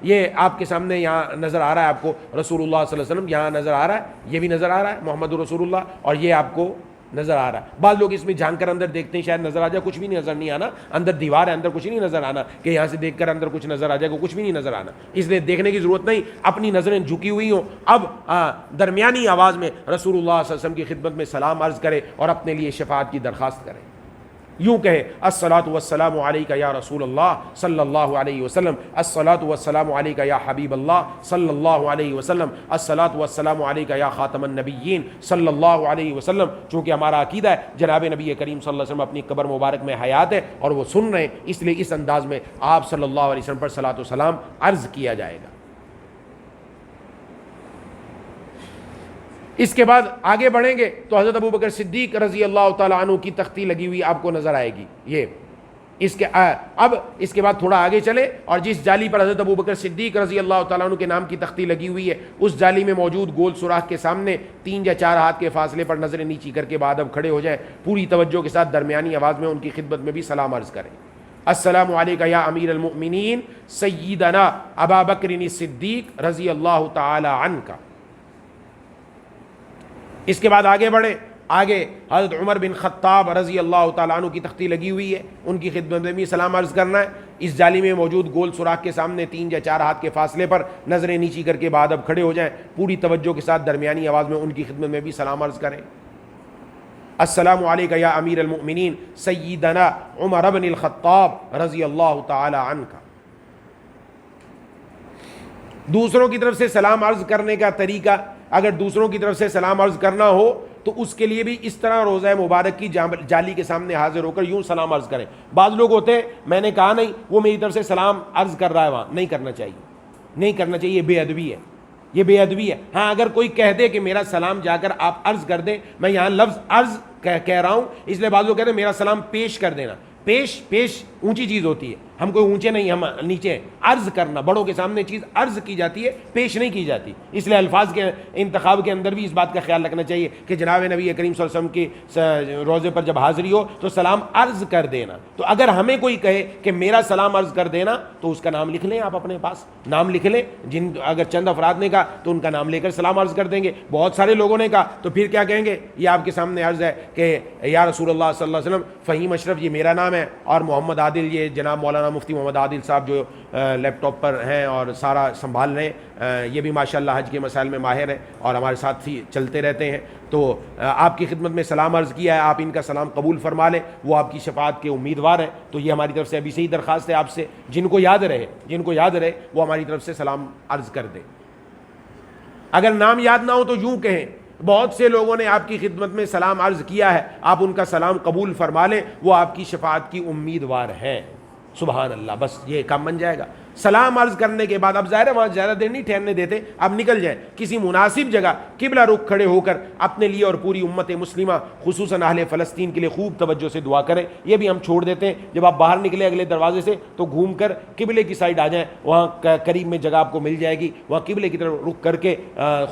یہ آپ کے سامنے یہاں نظر آ رہا ہے، آپ کو رسول اللہ صلی اللہ علیہ وسلم یہاں نظر آ رہا ہے، یہ بھی نظر آ رہا ہے محمد رسول اللہ، اور یہ آپ کو نظر آ رہا ہے. بعض لوگ اس میں جھانک کر اندر دیکھتے ہیں شاید نظر آ جائے، کچھ بھی نظر نہیں آنا. اندر دیوار ہے، اندر کچھ نہیں نظر آنا کہ یہاں سے دیکھ کر اندر کچھ نظر آ جائے گا، کچھ بھی نہیں نظر آنا. اس لیے دیکھنے کی ضرورت نہیں، اپنی نظریں جھکی ہوئی ہوں. اب درمیانی آواز میں رسول اللہ صلی اللہ علیہ وسلم کی خدمت میں سلام عرض کرے اور اپنے لیے شفاعت کی درخواست کرے. یوں کہے الصلاۃ والسلام علیک یا رسول اللہ صلی اللہ علیہ وسلم، الصلاۃ والسلام علیک یا حبیب اللہ صلی اللہ علیہ وسلم، الصلاۃ والسلام علیک یا خاتم النبیین صلی اللہ علیہ وسلم. چونکہ ہمارا عقیدہ ہے جناب نبی کریم صلی اللہ علیہ وسلم اپنی قبر مبارک میں حیات ہے اور وہ سن رہے ہیں، اس لیے اس انداز میں آپ صلی اللہ علیہ وسلم پر صلاۃ و سلام عرض کیا جائے گا. اس کے بعد آگے بڑھیں گے تو حضرت ابوبکر صدیق رضی اللہ تعالیٰ عنہ کی تختی لگی ہوئی آپ کو نظر آئے گی. یہ اب اس کے بعد تھوڑا آگے چلے اور جس جالی پر حضرت ابوبکر صدیق رضی اللہ تعالیٰ عنہ کے نام کی تختی لگی ہوئی ہے اس جالی میں موجود گول سوراخ کے سامنے 3 یا 4 ہاتھ کے فاصلے پر نظریں نیچی کر کے بادب کھڑے ہو جائیں. پوری توجہ کے ساتھ درمیانی آواز میں ان کی خدمت میں بھی سلام عرض کریں. السلام علیکم یا امیر المؤمنین سیدنا ابا بکر الصدیق رضی اللہ تعالی عنہ. اس کے بعد آگے بڑھیں. آگے حضرت عمر بن خطاب رضی اللہ تعالیٰ عنہ کی تختی لگی ہوئی ہے، ان کی خدمت میں بھی سلام عرض کرنا ہے. اس جالی میں موجود گول سوراخ کے سامنے 3 یا 4 ہاتھ کے فاصلے پر نظریں نیچی کر کے بادب کھڑے ہو جائیں. پوری توجہ کے ساتھ درمیانی آواز میں ان کی خدمت میں بھی سلام عرض کریں. السلام علیکم یا امیر المؤمنین سیدنا عمر بن الخطاب رضی اللہ تعالی عنہ. دوسروں کی طرف سے سلام عرض کرنے کا طریقہ، اگر دوسروں کی طرف سے سلام عرض کرنا ہو تو اس کے لیے بھی اس طرح روضہ مبارک کی جالی کے سامنے حاضر ہو کر یوں سلام عرض کریں. بعض لوگ ہوتے ہیں میں نے کہا نہیں وہ میری طرف سے سلام عرض کر رہا ہے، وہاں نہیں کرنا چاہیے، نہیں کرنا چاہیے. یہ بے ادبی ہے، یہ بے ادبی ہے. ہاں اگر کوئی کہہ دے کہ میرا سلام جا کر آپ عرض کر دیں، میں یہاں لفظ عرض کہہ رہا ہوں اس لیے بعض لوگ کہتے ہیں میرا سلام پیش کر دینا. پیش اونچی چیز ہوتی ہے، ہم کوئی اونچے نہیں، ہم نیچے ہیں. عرض کرنا، بڑوں کے سامنے چیز عرض کی جاتی ہے، پیش نہیں کی جاتی. اس لیے الفاظ کے انتخاب کے اندر بھی اس بات کا خیال رکھنا چاہیے کہ جناب نبی کریم صلی اللہ علیہ وسلم کی روزے پر جب حاضری ہو تو سلام عرض کر دینا. تو اگر ہمیں کوئی کہے کہ میرا سلام عرض کر دینا تو اس کا نام لکھ لیں، آپ اپنے پاس نام لکھ لیں. اگر چند افراد نے کہا تو ان کا نام لے کر سلام عرض کر دیں گے. بہت سارے لوگوں نے کہا تو پھر کیا کہیں گے؟ یہ آپ کے سامنے عرض ہے کہ یا رسول اللہ صلی اللہ علیہ وسلم فہیم اشرف یہ میرا نام ہے، اور محمد عادل یہ جناب مولانا مفتی محمد عادل صاحب جو لیپ ٹاپ پر ہیں اور سارا سنبھال رہے ہیں، یہ بھی ماشاءاللہ حج کے مسائل میں ماہر ہیں اور ہمارے ساتھ ہی چلتے رہتے ہیں. تو آپ کی خدمت میں سلام عرض کیا ہے، آپ ان کا سلام قبول فرما لیں، وہ آپ کی شفاعت کے امیدوار ہیں. تو یہ ہماری طرف سے ابھی سے ہی درخواست ہے آپ سے، جن کو یاد رہے وہ ہماری طرف سے سلام عرض کر دیں. اگر نام یاد نہ ہو تو یوں کہیں بہت سے لوگوں نے آپ کی خدمت میں سلام عرض کیا ہے، آپ ان کا سلام قبول فرما لیں، وہ آپ کی شفاعت کی امیدوار ہیں. سبحان اللہ، بس یہ کام بن جائے گا. سلام عرض کرنے کے بعد اب ظاہر ہے وہاں زیادہ دیر نہیں ٹھہرنے دیتے، اب نکل جائیں کسی مناسب جگہ قبلہ رخ کھڑے ہو کر اپنے لیے اور پوری امت مسلمہ خصوصاً اہل فلسطین کے لیے خوب توجہ سے دعا کریں. یہ بھی ہم چھوڑ دیتے ہیں، جب آپ باہر نکلے اگلے دروازے سے تو گھوم کر قبلے کی سائڈ آ جائیں، وہاں قریب میں جگہ آپ کو مل جائے گی، وہاں قبلے کی طرف رخ کر کے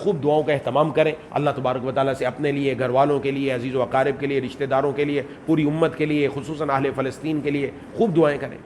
خوب دعاؤں کا اہتمام کریں. اللہ تبارک و تعالیٰ سے اپنے لیے، گھر والوں کے لیے، عزیز و اقارب کے لیے، رشتہ داروں کے لیے، پوری امت کے لیے، خصوصاً اہل فلسطین کے لیے خوب دعائیں کریں.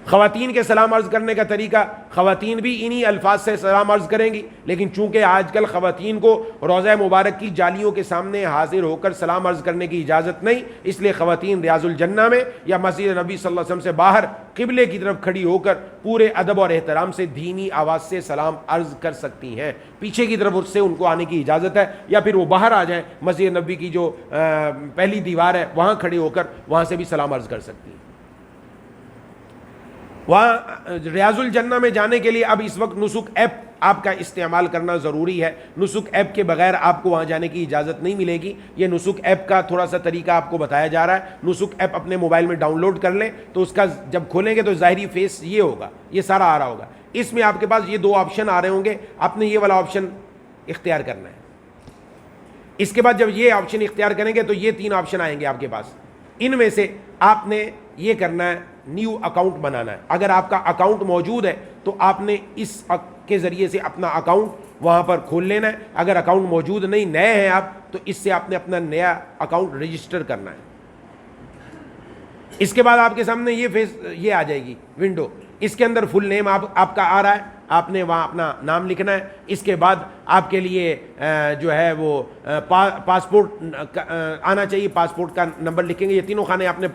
خواتین کے سلام عرض کرنے کا طریقہ، خواتین بھی انہی الفاظ سے سلام عرض کریں گی، لیکن چونکہ آج کل خواتین کو روضہ مبارک کی جالیوں کے سامنے حاضر ہو کر سلام عرض کرنے کی اجازت نہیں، اس لیے خواتین ریاض الجنہ میں یا مسجد نبی صلی اللہ علیہ وسلم سے باہر قبلے کی طرف کھڑی ہو کر پورے ادب اور احترام سے دھیمی آواز سے سلام عرض کر سکتی ہیں. پیچھے کی طرف اس سے ان کو آنے کی اجازت ہے، یا پھر وہ باہر آ جائیں، مسجد نبی کی جو پہلی دیوار ہے وہاں کھڑے ہو کر وہاں سے بھی سلام عرض کر سکتی ہیں. وہاں ریاض الجنہ میں جانے کے لیے اب اس وقت نسک ایپ آپ کا استعمال کرنا ضروری ہے. نسک ایپ کے بغیر آپ کو وہاں جانے کی اجازت نہیں ملے گی. یہ نسک ایپ کا تھوڑا سا طریقہ آپ کو بتایا جا رہا ہے. نسک ایپ اپنے موبائل میں ڈاؤن لوڈ کر لیں تو اس کا جب کھولیں گے تو ظاہری فیس یہ ہوگا، یہ سارا آ رہا ہوگا. اس میں آپ کے پاس یہ 2 آپشن آ رہے ہوں گے، آپ نے یہ والا آپشن اختیار کرنا ہے. اس کے بعد جب یہ آپشن اختیار کریں گے تو یہ 3 آپشن آئیں گے آپ کے پاس. ان میں سے آپ نے یہ کرنا ہے، نیو اکاؤنٹ بنانا ہے. اگر آپ کا اکاؤنٹ موجود ہے تو آپ نے اس کے ذریعے سے اپنا اکاؤنٹ وہاں پر کھول لینا ہے. اگر اکاؤنٹ موجود نہیں، نئے ہیں آپ، تو اس سے آپ نے اپنا نیا اکاؤنٹ رجسٹر کرنا ہے. اس کے بعد آپ کے سامنے یہ آ جائے گی ونڈو. اس کے اندر فل نیم آپ کا آ رہا ہے، آپ نے وہاں اپنا نام لکھنا ہے. اس کے بعد آپ کے لیے جو ہے وہ پاسپورٹ آنا چاہیے، پاسپورٹ کا نمبر لکھیں گے. یہ تینوں خانے آپ نے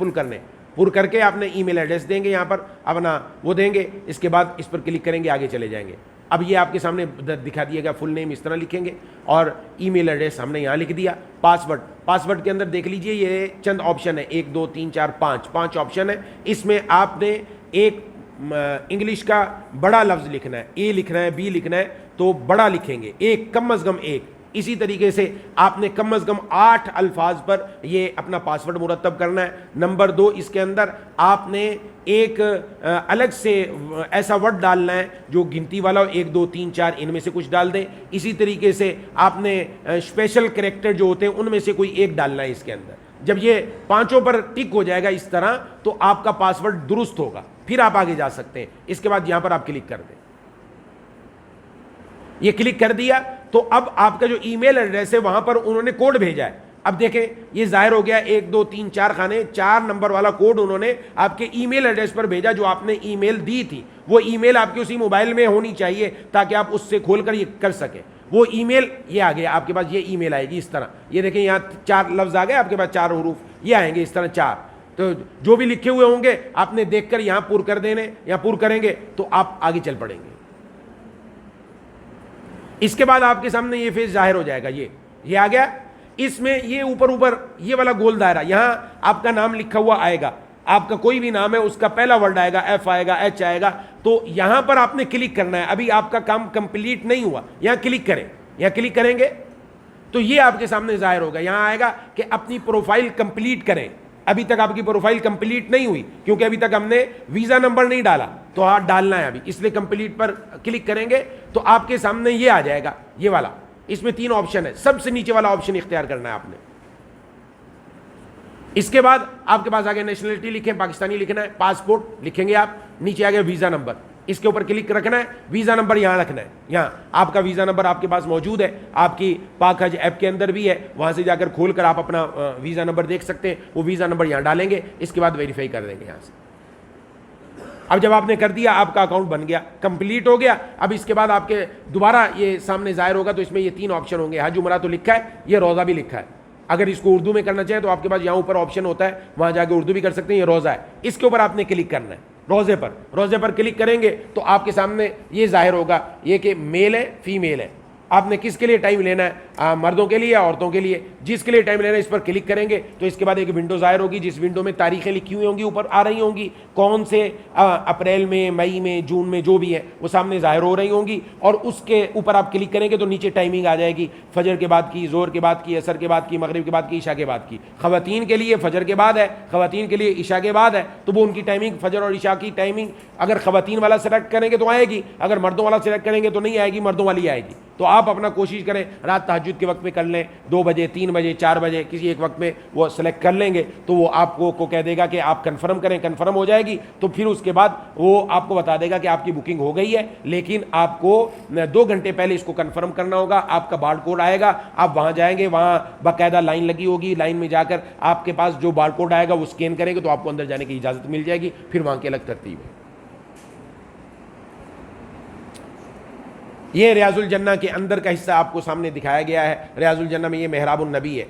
پر کر کے آپ نے ای میل ایڈریس دیں گے، یہاں پر اپنا وہ دیں گے. اس کے بعد اس پر کلک کریں گے، آگے چلے جائیں گے. اب یہ آپ کے سامنے دکھا دیا گیا، فل نیم اس طرح لکھیں گے اور ای میل ایڈریس ہم نے یہاں لکھ دیا. پاسورڈ کے اندر دیکھ لیجئے یہ چند آپشن ہے، 1 2 3 4 5 آپشن ہے. اس میں آپ نے ایک انگلش کا بڑا لفظ لکھنا ہے، اے لکھنا ہے، بی لکھنا ہے تو بڑا لکھیں گے، ایک کم از کم ایک. اسی طریقے سے آپ نے کم از کم 8 الفاظ پر یہ اپنا پاسورڈ مرتب کرنا ہے. نمبر 2، اس کے اندر آپ نے ایک الگ سے ایسا ورڈ ڈالنا ہے جو گنتی والا ہو، 1 2 3 4 ان میں سے کچھ ڈال دیں. اسی طریقے سے آپ نے اسپیشل کریکٹر جو ہوتے ہیں ان میں سے کوئی ایک ڈالنا ہے اس کے اندر. جب یہ 5 پر ٹک ہو جائے گا اس طرح تو آپ کا پاسورڈ درست ہوگا، پھر آپ آگے جا سکتے ہیں. اس کے بعد یہاں پر آپ کلک کر دیں. یہ کلک کر دیا تو اب آپ کا جو ای میل ایڈریس ہے وہاں پر انہوں نے کوڈ بھیجا ہے. اب دیکھیں یہ ظاہر ہو گیا، 1 2 3 4 خانے، 4 نمبر والا کوڈ انہوں نے آپ کے ای میل ایڈریس پر بھیجا جو آپ نے ای میل دی تھی. وہ ای میل آپ کے اسی موبائل میں ہونی چاہیے تاکہ آپ اس سے کھول کر یہ کر سکیں. وہ ای میل یہ آ گیا آپ کے پاس، یہ ای میل آئے گی اس طرح. یہ دیکھیں یہاں 4 لفظ آ گئے آپ کے پاس، 4 حروف یہ آئیں گے اس طرح 4. تو جو بھی لکھے ہوئے ہوں گے آپ نے دیکھ کر یہاں پر کر دینے، یا پر کریں گے تو آپ آگے چل پڑیں گے. اس کے بعد آپ کے سامنے یہ فیس ظاہر ہو جائے گا. یہ آ گیا. اس میں یہ اوپر یہ والا گول دائرہ، یہاں آپ کا نام لکھا ہوا آئے گا. آپ کا کوئی بھی نام ہے اس کا پہلا ورڈ آئے گا، ایف آئے گا، ایچ آئے گا. تو یہاں پر آپ نے کلک کرنا ہے. ابھی آپ کا کام کمپلیٹ نہیں ہوا، یہاں کلک کریں. یہاں کلک کریں گے تو یہ آپ کے سامنے ظاہر ہوگا. یہاں آئے گا کہ اپنی پروفائل کمپلیٹ کریں. ابھی تک آپ کی پروفائل کمپلیٹ نہیں ہوئی کیونکہ ابھی تک ہم نے ویزا نمبر نہیں ڈالا، تو آپ ڈالنا ہے ابھی، اس لیے کمپلیٹ پر کلک کریں گے تو آپ کے سامنے یہ آ جائے گا، یہ والا. اس میں 3 آپشن ہے، سب سے نیچے والا آپشن اختیار کرنا ہے آپ نے. اس کے بعد آپ کے پاس آگے نیشنلٹی لکھیں، پاکستانی لکھنا ہے، پاسپورٹ لکھیں گے آپ. نیچے آگے ویزا نمبر، اس کے اوپر کلک رکھنا ہے. ویزا نمبر یہاں رکھنا ہے. یہاں آپ کا ویزا نمبر آپ کے پاس موجود ہے، آپ کی پاک حج ایپ کے اندر بھی ہے، وہاں سے جا کر کھول کر آپ اپنا ویزا نمبر دیکھ سکتے ہیں. وہ ویزا نمبر یہاں ڈالیں گے، اس کے بعد ویریفائی کر دیں گے یہاں سے. اب جب آپ نے کر دیا آپ کا اکاؤنٹ بن گیا، کمپلیٹ ہو گیا. اب اس کے بعد آپ کے دوبارہ یہ سامنے ظاہر ہوگا تو اس میں یہ 3 آپشن ہوں گے. حج عمرہ تو لکھا ہے، یہ روزہ بھی لکھا ہے. اگر اس کو اردو میں کرنا چاہیں تو آپ کے پاس یہاں اوپر آپشن ہوتا ہے، وہاں جا کے اردو بھی کر سکتے ہیں. یہ روزہ ہے، اس کے اوپر آپ نے کلک کرنا ہے. روزے پر کلک کریں گے تو آپ کے سامنے یہ ظاہر ہوگا یہ کہ میل ہے، فیمیل ہے. آپ نے کس کے لیے ٹائم لینا ہے، مردوں کے لیے یا عورتوں کے لیے؟ جس کے لیے ٹائم لینا ہے اس پر کلک کریں گے تو اس کے بعد ایک ونڈو ظاہر ہوگی، جس ونڈو میں تاریخیں لکھی ہوئی ہوں گی، اوپر آ رہی ہوں گی کون سے اپریل میں، مئی میں، جون میں جو بھی ہے وہ سامنے ظاہر ہو رہی ہوں گی، اور اس کے اوپر آپ کلک کریں گے تو نیچے ٹائمنگ آ جائے گی، فجر کے بعد کی، ظہر کے بعد کی، عصر کے بعد کی، مغرب کے بعد کی، عشاء کے بعد کی۔ خواتین کے لیے فجر کے بعد ہے، خواتین کے لیے عشاء کے بعد ہے، تو وہ ان کی ٹائمنگ فجر اور عشاء کی ٹائمنگ اگر خواتین والا سلیکٹ کریں گے تو آئے گی، اگر مردوں والا سلیکٹ کریں گے تو نہیں آئے گی، مردوں والی آئے گی۔ تو آپ اپنا کوشش کریں رات تہجد کے وقت میں کر لیں، 2 بجے، 3 بجے، 4 بجے، کسی ایک وقت میں وہ سلیکٹ کر لیں گے تو وہ آپ کو کہہ دے گا کہ آپ کنفرم کریں، کنفرم ہو جائے گی تو پھر اس کے بعد وہ آپ کو بتا دے گا کہ آپ کی بکنگ ہو گئی ہے، لیکن آپ کو 2 گھنٹے پہلے اس کو کنفرم کرنا ہوگا۔ آپ کا بار کوڈ آئے گا، آپ وہاں جائیں گے، وہاں باقاعدہ لائن لگی ہوگی، لائن میں جا کر آپ کے پاس جو بار کوڈ آئے گا وہ اسکین کریں گے تو آپ کو اندر جانے کی اجازت مل جائے گی، پھر وہاں کی الگ ترتیب ہے۔ یہ ریاض الجنہ کے اندر کا حصہ آپ کو سامنے دکھایا گیا ہے۔ ریاض الجنہ میں یہ محراب النبی ہے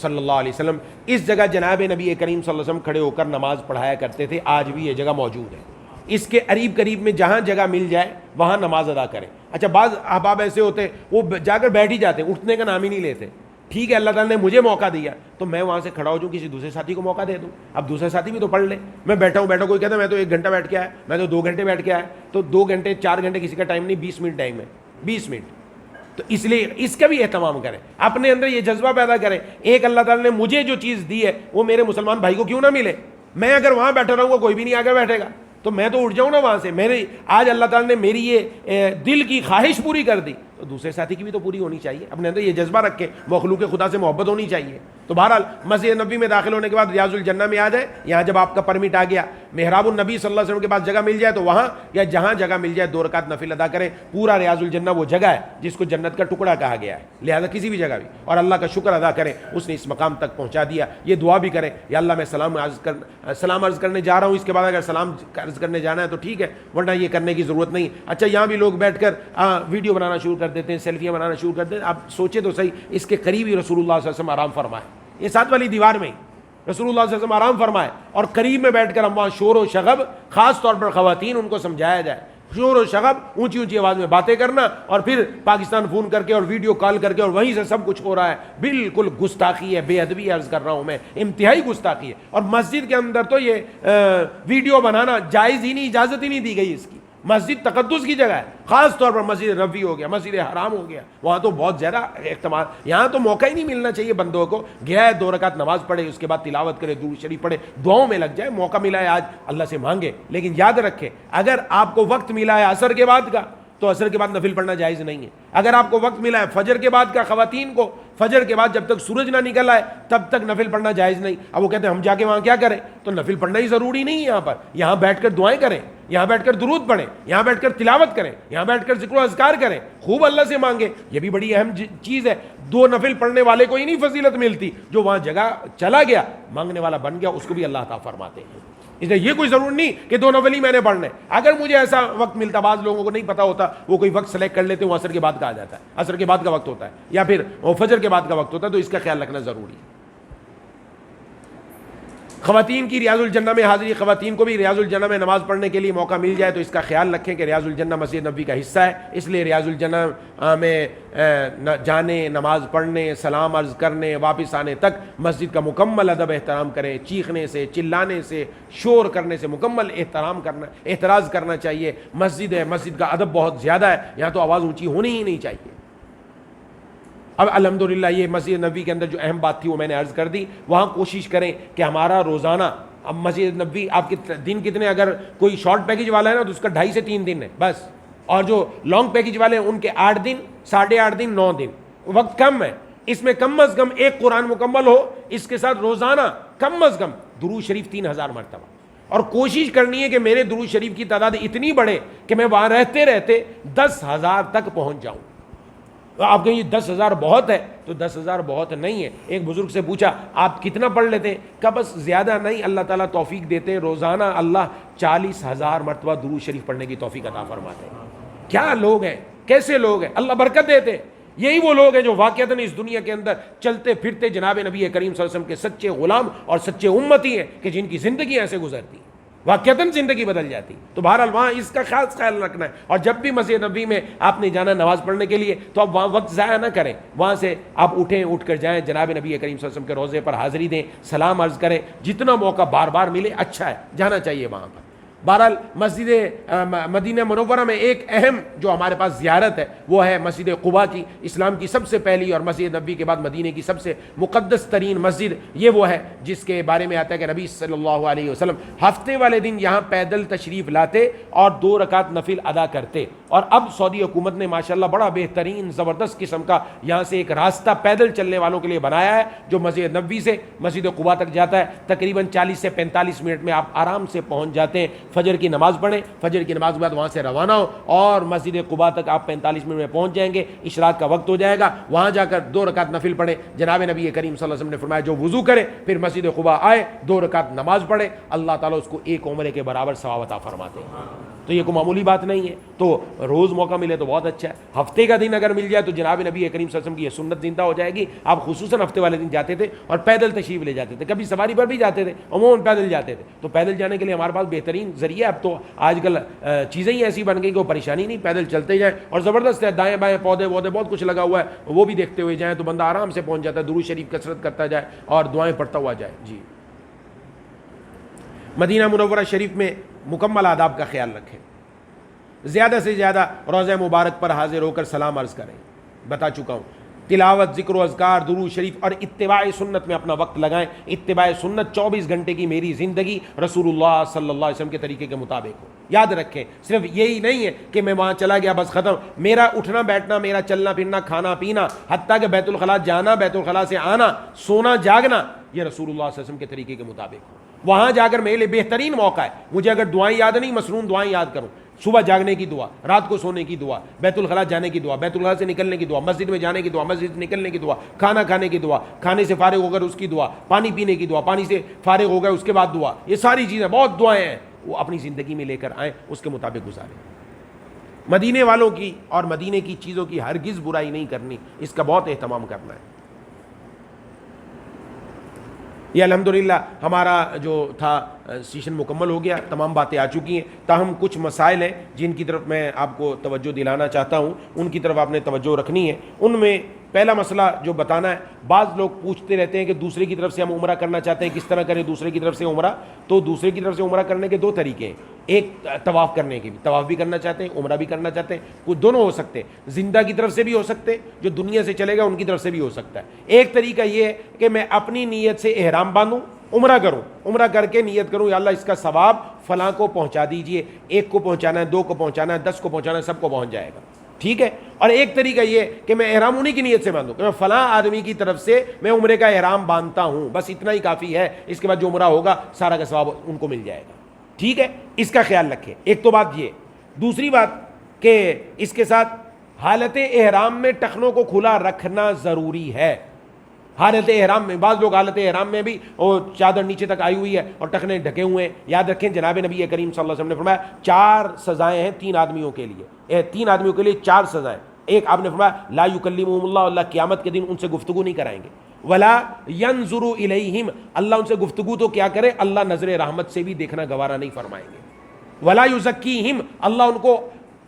صلی اللہ علیہ وسلم، اس جگہ جناب نبی کریم صلی اللہ علیہ وسلم کھڑے ہو کر نماز پڑھایا کرتے تھے، آج بھی یہ جگہ موجود ہے۔ اس کے قریب قریب میں جہاں جگہ مل جائے وہاں نماز ادا کریں۔ اچھا، بعض احباب ایسے ہوتے ہیں وہ جا کر بیٹھ ہی جاتے ہیں، اٹھنے کا نام ہی نہیں لیتے۔ ٹھیک ہے، اللہ تعالیٰ نے مجھے موقع دیا تو میں وہاں سے کھڑا ہو جاؤں، کسی دوسرے ساتھی کو موقع دے دوں، اب دوسرے ساتھی بھی تو پڑھ لیں۔ میں بیٹھا ہوں، کوئی کہتا ہے میں تو 1 گھنٹہ بیٹھ کے آیا، میں تو 2 گھنٹے بیٹھ کے آیا، تو 2 گھنٹے 4 گھنٹے کسی کا ٹائم نہیں، 20 منٹ ٹائم ہے، 20 منٹ۔ تو اس لیے اس کا بھی اہتمام کریں، اپنے اندر یہ جذبہ پیدا کریں، ایک اللہ تعالیٰ نے مجھے جو چیز دی ہے وہ میرے مسلمان بھائی کو کیوں نہ ملے۔ میں اگر وہاں بیٹھا رہوں گا کوئی بھی نہیں آگے بیٹھے گا تو میں تو اٹھ جاؤں نا وہاں سے۔ آج اللہ تعالیٰ نے میری یہ دل کی خواہش پوری کر دی تو دوسرے ساتھی کی بھی تو پوری ہونی چاہیے۔ اپنے اندر یہ جذبہ رکھے، مخلوق خدا سے محبت ہونی چاہیے۔ تو بہرحال مسجد نبی میں داخل ہونے کے بعد ریاض الجنہ میں آ جائے، یہاں جب آپ کا پرمٹ آ گیا، محراب النبی صلی اللہ علیہ وسلم کے پاس جگہ مل جائے تو وہاں یا جہاں جگہ مل جائے 2 رکعت نفل ادا کریں۔ پورا ریاض الجنہ وہ جگہ ہے جس کو جنت کا ٹکڑا کہا گیا ہے، لہذا کسی بھی جگہ بھی، اور اللہ کا شکر ادا کریں اس نے اس مقام تک پہنچا دیا۔ یہ دعا بھی کریں، یا اللہ میں سلام عرض کرنے جا رہا ہوں، اس کے بعد اگر سلام عرض کرنے جانا ہے تو ٹھیک ہے، ورنہ یہ کرنے کی ضرورت نہیں۔ اچھا، یہاں بھی لوگ بیٹھ کر ویڈیو بنانا شروع کر دیتے ہیں، سیلفیاں بنانا شروع کر دیتے ہیں۔ آپ سوچے تو صحیح، اس کے قریب ہی رسول اللہ صلی اللہ علیہ وسلم آرام فرمائے، یہ 7 والی دیوار میں رسول اللہ صلی اللہ علیہ وسلم آرام فرمائے، اور قریب میں بیٹھ کر ہم وہاں شور و شغب، خاص طور پر خواتین ان کو سمجھایا جائے، شور و شغب، اونچی اونچی آواز میں باتیں کرنا، اور پھر پاکستان فون کر کے اور ویڈیو کال کر کے اور وہیں سے سب کچھ ہو رہا ہے، بالکل گستاخی ہے، بے ادبی عرض کر رہا ہوں میں، انتہائی گستاخی ہے۔ اور مسجد کے اندر تو یہ ویڈیو بنانا جائز ہی نہیں، اجازت ہی نہیں دی گئی اس کی۔ مسجد تقدس کی جگہ ہے، خاص طور پر مسجد نبوی ہو گیا، مسجد حرام ہو گیا، وہاں تو بہت زیادہ اہتمام، یہاں تو موقع ہی نہیں ملنا چاہیے بندوں کو۔ گیا ہے 2 رکعت نماز پڑھے، اس کے بعد تلاوت کرے، درود شریف پڑھے، دعاؤں میں لگ جائے، موقع ملا ہے آج اللہ سے مانگے۔ لیکن یاد رکھے، اگر آپ کو وقت ملا ہے عصر کے بعد کا تو عصر کے بعد نفل پڑھنا جائز نہیں ہے۔ اگر آپ کو وقت ملا ہے فجر کے بعد کا، خواتین کو فجر کے بعد جب تک سورج نہ نکل آئے تب تک نفل پڑھنا جائز نہیں۔ اب وہ کہتے ہیں ہم جا کے وہاں کیا کریں؟ تو نفل پڑھنا ہی ضروری نہیں ہے، یہاں پر یہاں بیٹھ کر دعائیں کریں، یہاں بیٹھ کر درود پڑھیں، یہاں بیٹھ کر تلاوت کریں، یہاں بیٹھ کر ذکر و اذکار کریں، خوب اللہ سے مانگیں۔ یہ بھی بڑی اہم چیز ہے۔ 2 نفل پڑھنے والے کو ہی نہیں فضیلت ملتی، جو وہاں جگہ چلا گیا، مانگنے والا بن گیا، اس کو بھی اللہ عطا فرماتے ہیں۔ اس لیے یہ کوئی ضروری نہیں کہ 2 نفل ہی میں نے پڑھنے۔ اگر مجھے ایسا وقت ملتا، بعض لوگوں کو نہیں پتا ہوتا، وہ کوئی وقت سلیکٹ کر لیتے ہیں، وہ عصر کے بعد کا آ جاتا ہے، عصر کے بعد کا وقت ہوتا ہے یا پھر فجر کے بعد کا وقت ہوتا ہے، تو اس کا خیال رکھنا ضروری ہے۔ خواتین کی ریاض الجنہ میں حاضری، خواتین کو بھی ریاض الجنہ میں نماز پڑھنے کے لیے موقع مل جائے تو اس کا خیال رکھیں کہ ریاض الجنہ مسجد نبوی کا حصہ ہے، اس لیے ریاض الجنہ میں جانے، نماز پڑھنے، سلام عرض کرنے، واپس آنے تک مسجد کا مکمل ادب احترام کریں، چیخنے سے، چلانے سے، شور کرنے سے مکمل احتراز کرنا چاہیے۔ مسجد ہے، مسجد کا ادب بہت زیادہ ہے، یہاں تو آواز اونچی ہونی ہی نہیں چاہیے۔ اب الحمدللہ یہ مسجد نبوی کے اندر جو اہم بات تھی وہ میں نے عرض کر دی۔ وہاں کوشش کریں کہ ہمارا روزانہ، اب مسجد نبوی آپ کے دن کتنے، اگر کوئی شارٹ پیکج والا ہے نا تو اس کا 2.5 سے 3 دن ہے بس، اور جو لانگ پیکج والے ہیں ان کے 8 دن، 8.5 دن، 9 دن، وقت کم ہے۔ اس میں کم از کم 1 قرآن مکمل ہو، اس کے ساتھ روزانہ کم از کم درود شریف 3000 مرتبہ، اور کوشش کرنی ہے کہ میرے درود شریف کی تعداد اتنی بڑھے کہ میں وہاں رہتے رہتے 10,000 تک پہنچ جاؤں۔ آپ کہیں 10,000 بہت ہے، تو 10,000 بہت نہیں ہے۔ ایک بزرگ سے پوچھا آپ کتنا پڑھ لیتے ہیں؟ کہ بس زیادہ نہیں، اللہ تعالیٰ توفیق دیتے ہیں، روزانہ اللہ 40,000 مرتبہ درود شریف پڑھنے کی توفیق عطا فرماتے ہیں۔ کیا لوگ ہیں، کیسے لوگ ہیں، اللہ برکت دیتے ہیں۔ یہی وہ لوگ ہیں جو واقعتاً اس دنیا کے اندر چلتے پھرتے جناب نبی کریم صلی اللہ علیہ وسلم کے سچے غلام اور سچے امتی ہیں، کہ جن کی زندگی ایسے گزرتی ہے۔ واقعتاً زندگی بدل جاتی. تو بہرحال وہاں اس کا خاص خیال رکھنا ہے. اور جب بھی مسجد نبوی میں آپ نے جانا نماز پڑھنے کے لیے تو آپ وہاں وقت ضائع نہ کریں, وہاں سے آپ اٹھ کر جائیں, جناب نبی کریم صلی اللہ علیہ وسلم کے روضے پر حاضری دیں, سلام عرض کریں, جتنا موقع بار بار ملے اچھا ہے, جانا چاہیے وہاں پر. بہرحال مسجد مدینہ منورہ میں ایک اہم جو ہمارے پاس زیارت ہے وہ ہے مسجد قباء کی, اسلام کی سب سے پہلی اور مسجد نبوی کے بعد مدینہ کی سب سے مقدس ترین مسجد. یہ وہ ہے جس کے بارے میں آتا ہے کہ نبی صلی اللہ علیہ وسلم ہفتے والے دن یہاں پیدل تشریف لاتے اور 2 رکعت نفل ادا کرتے. اور اب سعودی حکومت نے ماشاءاللہ بڑا بہترین زبردست قسم کا یہاں سے ایک راستہ پیدل چلنے والوں کے لیے بنایا ہے جو مسجد نبوی سے مسجد قباء تک جاتا ہے. تقریباً 40 سے 45 منٹ میں آپ آرام سے پہنچ جاتے ہیں. فجر کی نماز پڑھیں, فجر کی نماز کے بعد وہاں سے روانہ ہو اور مسجد قباء تک آپ 45 منٹ میں پہنچ جائیں گے. اشراق کا وقت ہو جائے گا, وہاں جا کر 2 رکعت نفل پڑھیں. جناب نبی کریم صلی اللہ علیہ وسلم نے فرمایا جو وضو کرے پھر مسجد قباء آئے 2 رکعت نماز پڑھے, اللہ تعالیٰ اس کو ایک عمرے کے برابر ثواب عطا فرماتے ہیں. تو یہ کوئی معمولی بات نہیں ہے. تو روز موقع ملے تو بہت اچھا ہے. ہفتے کا دن اگر مل جائے تو جناب نبی کریم صلی اللہ علیہ وسلم کی یہ سنت زندہ ہو جائے گی. آپ خصوصاً ہفتے والے دن جاتے تھے اور پیدل تشریف لے جاتے تھے, کبھی سواری پر بھی جاتے تھے, عموماً پیدل جاتے تھے. تو پیدل جانے کے لیے ہمارے پاس بہترین ذریعہ, اب تو آج کل چیزیں ہی ایسی بن گئی کہ وہ پریشانی نہیں, پیدل چلتے جائیں اور زبردست ہے, دائیں بائیں پودے بہت کچھ لگا ہوا ہے, وہ بھی دیکھتے ہوئے جائیں تو بندہ آرام سے پہنچ جاتا ہے. درود شریف کثرت کرتا جائے اور دعائیں پڑھتا ہوا جائے. جی, مدینہ منورہ شریف میں مکمل آداب کا خیال رکھیں. زیادہ سے زیادہ روضہ مبارک پر حاضر ہو کر سلام عرض کریں. بتا چکا ہوں, تلاوت, ذکر و اذکار, درود شریف اور اتباع سنت میں اپنا وقت لگائیں. اتباع سنت 24 گھنٹے کی میری زندگی رسول اللہ صلی اللہ علیہ وسلم کے طریقے کے مطابق ہو. یاد رکھیں, صرف یہی نہیں ہے کہ میں وہاں چلا گیا بس ختم. میرا اٹھنا بیٹھنا, میرا چلنا پھرنا, کھانا پینا, حتیٰ کہ بیت الخلاء جانا, بیت الخلاء سے آنا, سونا جاگنا, یہ رسول اللہ صلی اللہ علیہ وسلم کے طریقے کے مطابق ہو. وہاں جا کر میرے لیے بہترین موقع ہے. مجھے اگر دعائیں یاد نہیں, مصنون دعائیں یاد کروں, صبح جاگنے کی دعا, رات کو سونے کی دعا, بیت الخلاء جانے کی دعا, بیت الخلاء سے نکلنے کی دعا, مسجد میں جانے کی دعا, مسجد سے نکلنے کی دعا, کھانا کھانے کی دعا, کھانے سے فارغ ہو کر اس کی دعا, پانی پینے کی دعا, پانی سے فارغ ہو گئے اس کے بعد دعا. یہ ساری چیزیں, بہت دعائیں ہیں, وہ اپنی زندگی میں لے کر آئیں, اس کے مطابق گزاریں. مدینے والوں کی اور مدینے کی چیزوں کی ہرگز برائی نہیں کرنی, اس کا بہت اہتمام کرنا ہے. یہ الحمدللہ ہمارا جو تھا سیشن مکمل ہو گیا, تمام باتیں آ چکی ہیں. تاہم کچھ مسائل ہیں جن کی طرف میں آپ کو توجہ دلانا چاہتا ہوں, ان کی طرف آپ نے توجہ رکھنی ہے. ان میں پہلا مسئلہ جو بتانا ہے, بعض لوگ پوچھتے رہتے ہیں کہ دوسرے کی طرف سے ہم عمرہ کرنا چاہتے ہیں, کس طرح کریں دوسرے کی طرف سے عمرہ. تو دوسرے کی طرف سے عمرہ کرنے کے 2 طریقے ہیں. ایک طواف کرنے کے بھی, طواف بھی کرنا چاہتے ہیں, عمرہ بھی کرنا چاہتے ہیں, وہ دونوں ہو سکتے ہیں. زندہ کی طرف سے بھی ہو سکتے ہیں, جو دنیا سے چلے گا ان کی طرف سے بھی ہو سکتا ہے. ایک طریقہ یہ ہے کہ میں اپنی نیت سے احرام باندھوں, عمرہ کروں, عمرہ کر کے نیت کروں یا اللہ اس کا ثواب فلاں کو پہنچا دیجئے, 1 کو پہنچانا ہے, 2 کو پہنچانا ہے, 10 کو پہنچانا ہے, سب کو پہنچ جائے گا. ٹھیک ہے. اور ایک طریقہ یہ کہ میں احرام انہی کی نیت سے باندھوں کہ میں فلاں آدمی کی طرف سے میں عمرے کا احرام باندھتا ہوں, بس اتنا ہی کافی ہے, اس کے بعد جو عمرہ ہوگا سارا کا ثواب ان کو مل جائے گا. ٹھیک ہے, اس کا خیال رکھیں. ایک تو بات یہ. دوسری بات کہ اس کے ساتھ حالت احرام میں ٹخنوں کو کھلا رکھنا ضروری ہے. حالت احرام میں بعض لوگ حالت احرام میں بھی وہ چادر نیچے تک آئی ہوئی ہے اور ٹخنے ڈھکے ہوئے ہیں. یاد رکھیں جناب نبی کریم صلی اللہ علیہ وسلم نے فرمایا 4 سزائیں ہیں 3 آدمیوں کے لیے, 3 آدمیوں کے لیے 4 سزائیں. ایک آپ نے فرمایا لا یکلمہم اللہ, اللہ قیامت کے دن ان سے گفتگو نہیں کرائیں گے. ولا ینظر الیہم, اللہ ان سے گفتگو تو کیا کرے, اللہ نظر رحمت سے بھی دیکھنا گوارا نہیں فرمائیں گے. ولا یزکیہم, اللہ ان کو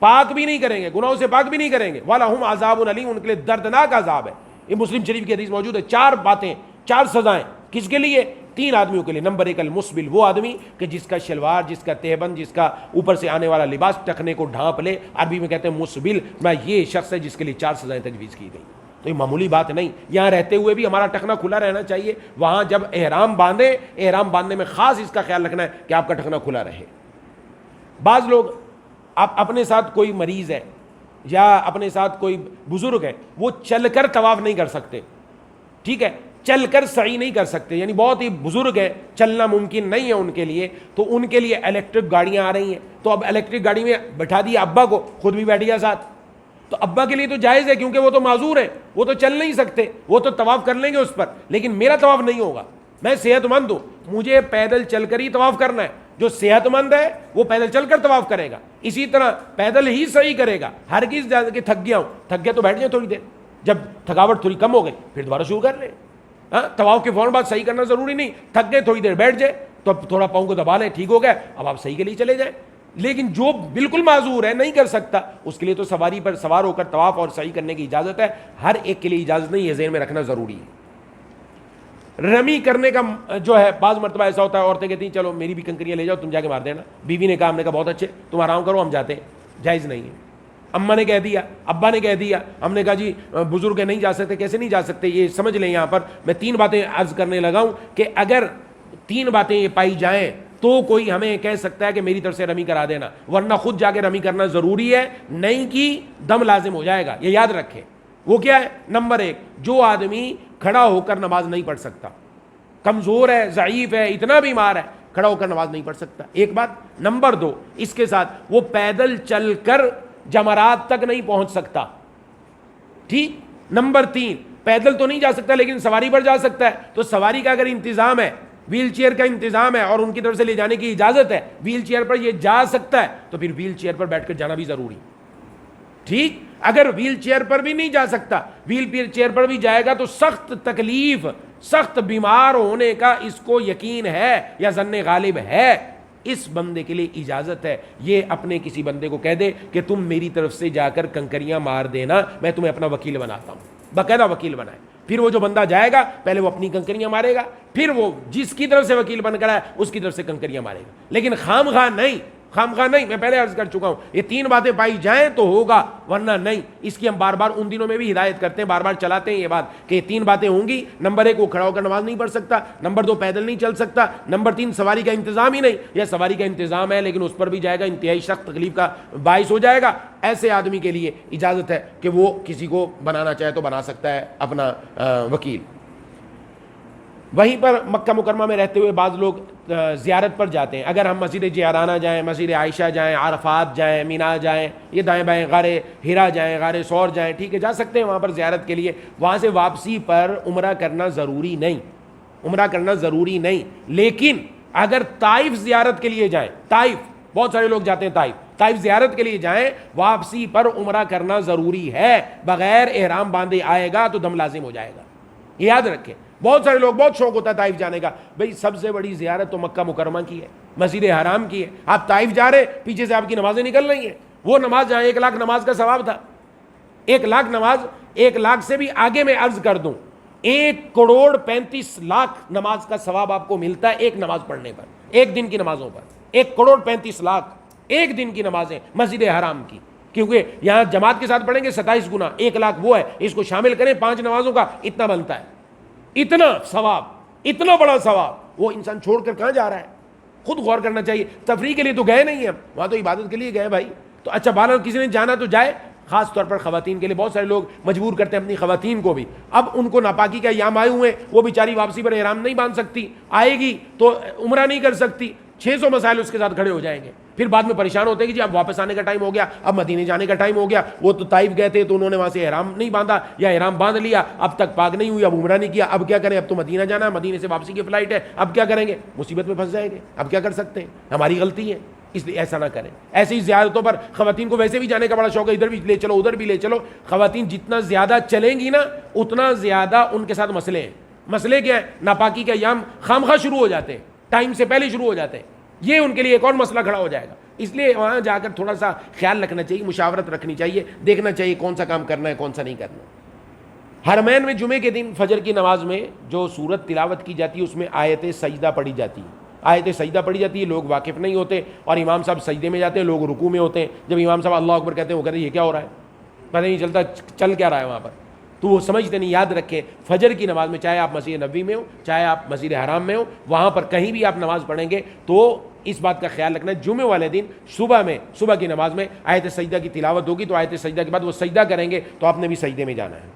پاک بھی نہیں کریں گے, گناہوں سے پاک بھی نہیں کریں گے. ولہم عذاب علیم, ان کے لیے دردناک عذاب ہے. یہ مسلم شریف کی حدیث موجود ہے. 4 باتیں, 4 سزائیں کس کے لیے؟ 3 آدمیوں کے لیے. نمبر 1 المسبل, وہ آدمی کہ جس کا شلوار, جس کا تہبند, جس کا اوپر سے آنے والا لباس ٹخنے کو ڈھانپ لے, عربی میں کہتے ہیں مسبل. میں یہ شخص ہے جس کے لیے 4 سزائیں تجویز کی گئی. تو یہ معمولی بات نہیں. یہاں رہتے ہوئے بھی ہمارا ٹخنا کھلا رہنا چاہیے. وہاں جب احرام باندھیں, احرام باندھنے میں خاص اس کا خیال رکھنا ہے کہ آپ کا ٹخنا کھلا رہے. بعض لوگ آپ اپنے ساتھ کوئی مریض ہے یا اپنے ساتھ کوئی بزرگ ہے, وہ چل کر طواف نہیں کر سکتے. ٹھیک ہے, چل کر سعی نہیں کر سکتے, یعنی بہت ہی بزرگ ہے, چلنا ممکن نہیں ہے ان کے لیے. تو ان کے لیے الیکٹرک گاڑیاں آ رہی ہیں. تو اب الیکٹرک گاڑی میں بٹھا دیا ابا کو, خود بھی بیٹھ گیا ساتھ. تو ابا کے لیے تو جائز ہے کیونکہ وہ تو معذور ہیں, وہ تو چل نہیں سکتے, وہ تو طواف کر لیں گے اس پر, لیکن میرا طواف نہیں ہوگا. میں صحت مند ہوں, مجھے پیدل چل کر ہی طواف کرنا ہے. جو صحت مند ہے وہ پیدل چل کر طواف کرے گا, اسی طرح پیدل ہی صحیح کرے گا. ہرگز جا کے تھک گیا ہوں, تھک گیا تو بیٹھ جائے تھوڑی دیر, جب تھکاوٹ تھوڑی کم ہو گئی پھر دوبارہ شروع کر لیں. ہاں, طواف کے فوراً بعد صحیح کرنا ضروری نہیں, تھک گئے تھوڑی دیر بیٹھ جائے, تو اب تھوڑا پاؤں کو دبا لیں، ٹھیک ہو گیا، اب آپ صحیح کے لیے چلے جائیں. لیکن جو بالکل معذور ہے، نہیں کر سکتا، اس کے لیے تو سواری پر سوار ہو کر طواف اور سعی کرنے کی اجازت ہے. ہر ایک کے لیے اجازت نہیں، یہ ذہن میں رکھنا ضروری ہے. رمی کرنے کا جو ہے بعض مرتبہ ایسا ہوتا ہے، عورتیں کہتی ہیں چلو میری بھی کنکریاں لے جاؤ، تم جا کے مار دینا. بیوی نے کہا، ہم نے کہا بہت اچھے، تم آرام کرو، ہم جاتے ہیں. جائز نہیں ہے. اماں نے کہہ دیا، ابا نے کہہ دیا، ہم نے کہا جی بزرگ نہیں جا سکتے. کیسے نہیں جا سکتے؟ یہ سمجھ لیں. یہاں پر میں 3 باتیں عرض کرنے لگا ہوں کہ اگر 3 باتیں یہ پائی جائیں تو کوئی ہمیں کہہ سکتا ہے کہ میری طرف سے رمی کرا دینا، ورنہ خود جا کے رمی کرنا ضروری ہے. نہیں کی دم لازم ہو جائے گا، یہ یاد رکھیں. وہ کیا ہے؟ نمبر 1، جو آدمی کھڑا ہو کر نماز نہیں پڑھ سکتا، کمزور ہے، ضعیف ہے، اتنا بیمار ہے، کھڑا ہو کر نماز نہیں پڑھ سکتا، ایک بات. نمبر 2، اس کے ساتھ وہ پیدل چل کر جمرات تک نہیں پہنچ سکتا. ٹھیک. نمبر 3، پیدل تو نہیں جا سکتا لیکن سواری پر جا سکتا ہے. تو سواری کا اگر انتظام ہے، ویل چیئر کا انتظام ہے اور ان کی طرف سے لے جانے کی اجازت ہے، ویل چیئر پر یہ جا سکتا ہے، تو پھر ویل چیئر پر بیٹھ کر جانا بھی ضروری. ٹھیک. اگر ویل چیئر پر بھی نہیں جا سکتا، ویل چیئر پر بھی جائے گا تو سخت تکلیف، سخت بیمار ہونے کا اس کو یقین ہے یا ظن غالب ہے، اس بندے کے لیے اجازت ہے یہ اپنے کسی بندے کو کہہ دے کہ تم میری طرف سے جا کر کنکریاں مار دینا، میں تمہیں اپنا وکیل بناتا ہوں. باقاعدہ وکیل بنائے. پھر وہ جو بندہ جائے گا پہلے وہ اپنی کنکریاں مارے گا، پھر وہ جس کی طرف سے وکیل بن کر آئے اس کی طرف سے کنکریاں مارے گا. لیکن خام خواہ نہیں، خام خواہ نہیں. میں پہلے عرض کر چکا ہوں، یہ 3 باتیں پائی جائیں تو ہوگا، ورنہ نہیں. اس کی ہم بار بار ان دنوں میں بھی ہدایت کرتے ہیں، بار بار چلاتے ہیں یہ بات کہ یہ 3 باتیں ہوں گی. نمبر 1، وہ کھڑا ہو کر نماز نہیں پڑھ سکتا. نمبر 2، پیدل نہیں چل سکتا. نمبر 3، سواری کا انتظام ہی نہیں، یا سواری کا انتظام ہے لیکن اس پر بھی جائے گا، انتہائی سخت تکلیف کا باعث ہو جائے گا. ایسے آدمی کے لیے اجازت ہے کہ وہ کسی کو بنانا چاہے تو بنا سکتا ہے اپنا وکیل. وہیں پر مکہ مکرمہ میں رہتے ہوئے بعض لوگ زیارت پر جاتے ہیں. اگر ہم مسجد جعرانہ جائیں، مسجد عائشہ جائیں، عرفات جائیں، مینا جائیں، یہ دائیں بائیں غار ہرا جائیں، غار ثور جائیں، ٹھیک ہے، جا سکتے ہیں وہاں پر زیارت کے لیے. وہاں سے واپسی پر عمرہ کرنا ضروری نہیں، عمرہ کرنا ضروری نہیں. لیکن اگر طائف زیارت کے لیے جائیں، طائف بہت سارے لوگ جاتے ہیں، طائف زیارت کے لیے جائیں، واپسی پر عمرہ کرنا ضروری ہے. بغیر احرام باندھے آئے گا تو دم لازم ہو جائے گا، یہ یاد رکھیں. بہت سارے لوگ، بہت شوق ہوتا ہے طائف جانے کا. بھئی سب سے بڑی زیارت تو مکہ مکرمہ کی ہے، مسجد حرام کی ہے. آپ طائف جا رہے، پیچھے سے آپ کی نمازیں نکل رہی ہیں. وہ نماز جہاں 1 لاکھ نماز کا ثواب تھا، 1 لاکھ نماز، 1 لاکھ سے بھی آگے میں عرض کر دوں، 1,35,00,000 نماز کا ثواب آپ کو ملتا ہے ایک نماز پڑھنے پر، ایک دن کی نمازوں پر. 1,35,00,000 ایک دن کی نمازیں مسجد حرام کی. کیونکہ یہاں جماعت کے ساتھ پڑھیں گے 27 گنا، 1 لاکھ وہ ہے، اس کو شامل کریں 5 نمازوں کا، اتنا بنتا ہے. اتنا ثواب، اتنا بڑا ثواب، وہ انسان چھوڑ کر کہاں جا رہا ہے؟ خود غور کرنا چاہیے. تفریح کے لیے تو گئے نہیں ہیں، وہاں تو عبادت کے لیے گئے بھائی. تو اچھا بہرحال کسی نے جانا تو جائے. خاص طور پر خواتین کے لیے بہت سارے لوگ مجبور کرتے ہیں اپنی خواتین کو بھی. اب ان کو ناپاکی کا ایام آئے ہوئے ہیں، وہ بیچاری واپسی پر احرام نہیں باندھ سکتی، آئے گی تو عمرہ نہیں کر سکتی. 600 مسائل اس کے ساتھ کھڑے ہو جائیں گے. پھر بعد میں پریشان ہوتے ہیں کہ جی اب واپس آنے کا ٹائم ہو گیا، اب مدینے جانے کا ٹائم ہو گیا. وہ تو طائف گئے تھے تو انہوں نے وہاں سے احرام نہیں باندھا یا احرام باندھ لیا، اب تک پاک نہیں ہوئی، اب عمرہ نہیں کیا، اب کیا کریں؟ اب تو مدینہ جانا ہے، مدینے سے واپسی کی فلائٹ ہے، اب کیا کریں گے؟ مصیبت میں پھنس جائیں گے. اب کیا کر سکتے ہیں؟ ہماری غلطی ہے، اس لیے ایسا نہ کریں. ایسے ہی زیارتوں پر خواتین کو ویسے بھی جانے کا بڑا شوق ہے، ادھر بھی لے چلو ادھر بھی لے چلو. خواتین جتنا زیادہ چلیں گی نا اتنا زیادہ ان کے ساتھ مسئلے ہیں. مسئلے کیا ہے؟ ناپاکی کے ایام خامخواہ شروع ہو جاتے ہیں، ٹائم سے پہلے شروع ہو جاتے ہیں. یہ ان کے لیے ایک اور مسئلہ کھڑا ہو جائے گا. اس لیے وہاں جا کر تھوڑا سا خیال رکھنا چاہیے، مشاورت رکھنی چاہیے، دیکھنا چاہیے کون سا کام کرنا ہے کون سا نہیں کرنا. حرمین میں جمعے کے دن فجر کی نماز میں جو سورت تلاوت کی جاتی ہے اس میں آیت سجدہ پڑھی جاتی ہے. آیت سجدہ پڑھی جاتی ہے، لوگ واقف نہیں ہوتے اور امام صاحب سجدے میں جاتے ہیں، لوگ رکوع میں ہوتے ہیں. جب امام صاحب اللہ اکبر کہتے ہیں وہ کہتے ہیں یہ کیا ہو رہا ہے، پتہ نہیں چلتا چل کیا رہا ہے وہاں پر. تو وہ سمجھتے نہیں. یاد رکھیں فجر کی نماز میں چاہے آپ مسجد نبوی میں ہو چاہے آپ مسجد حرام میں ہو، وہاں پر کہیں بھی آپ نماز پڑھیں گے تو اس بات کا خیال رکھنا ہے جمعے والے دن صبح کی نماز میں آیت سجدہ کی تلاوت ہوگی تو آیت سجدہ کے بعد وہ سجدہ کریں گے تو آپ نے بھی سجدے میں جانا ہے.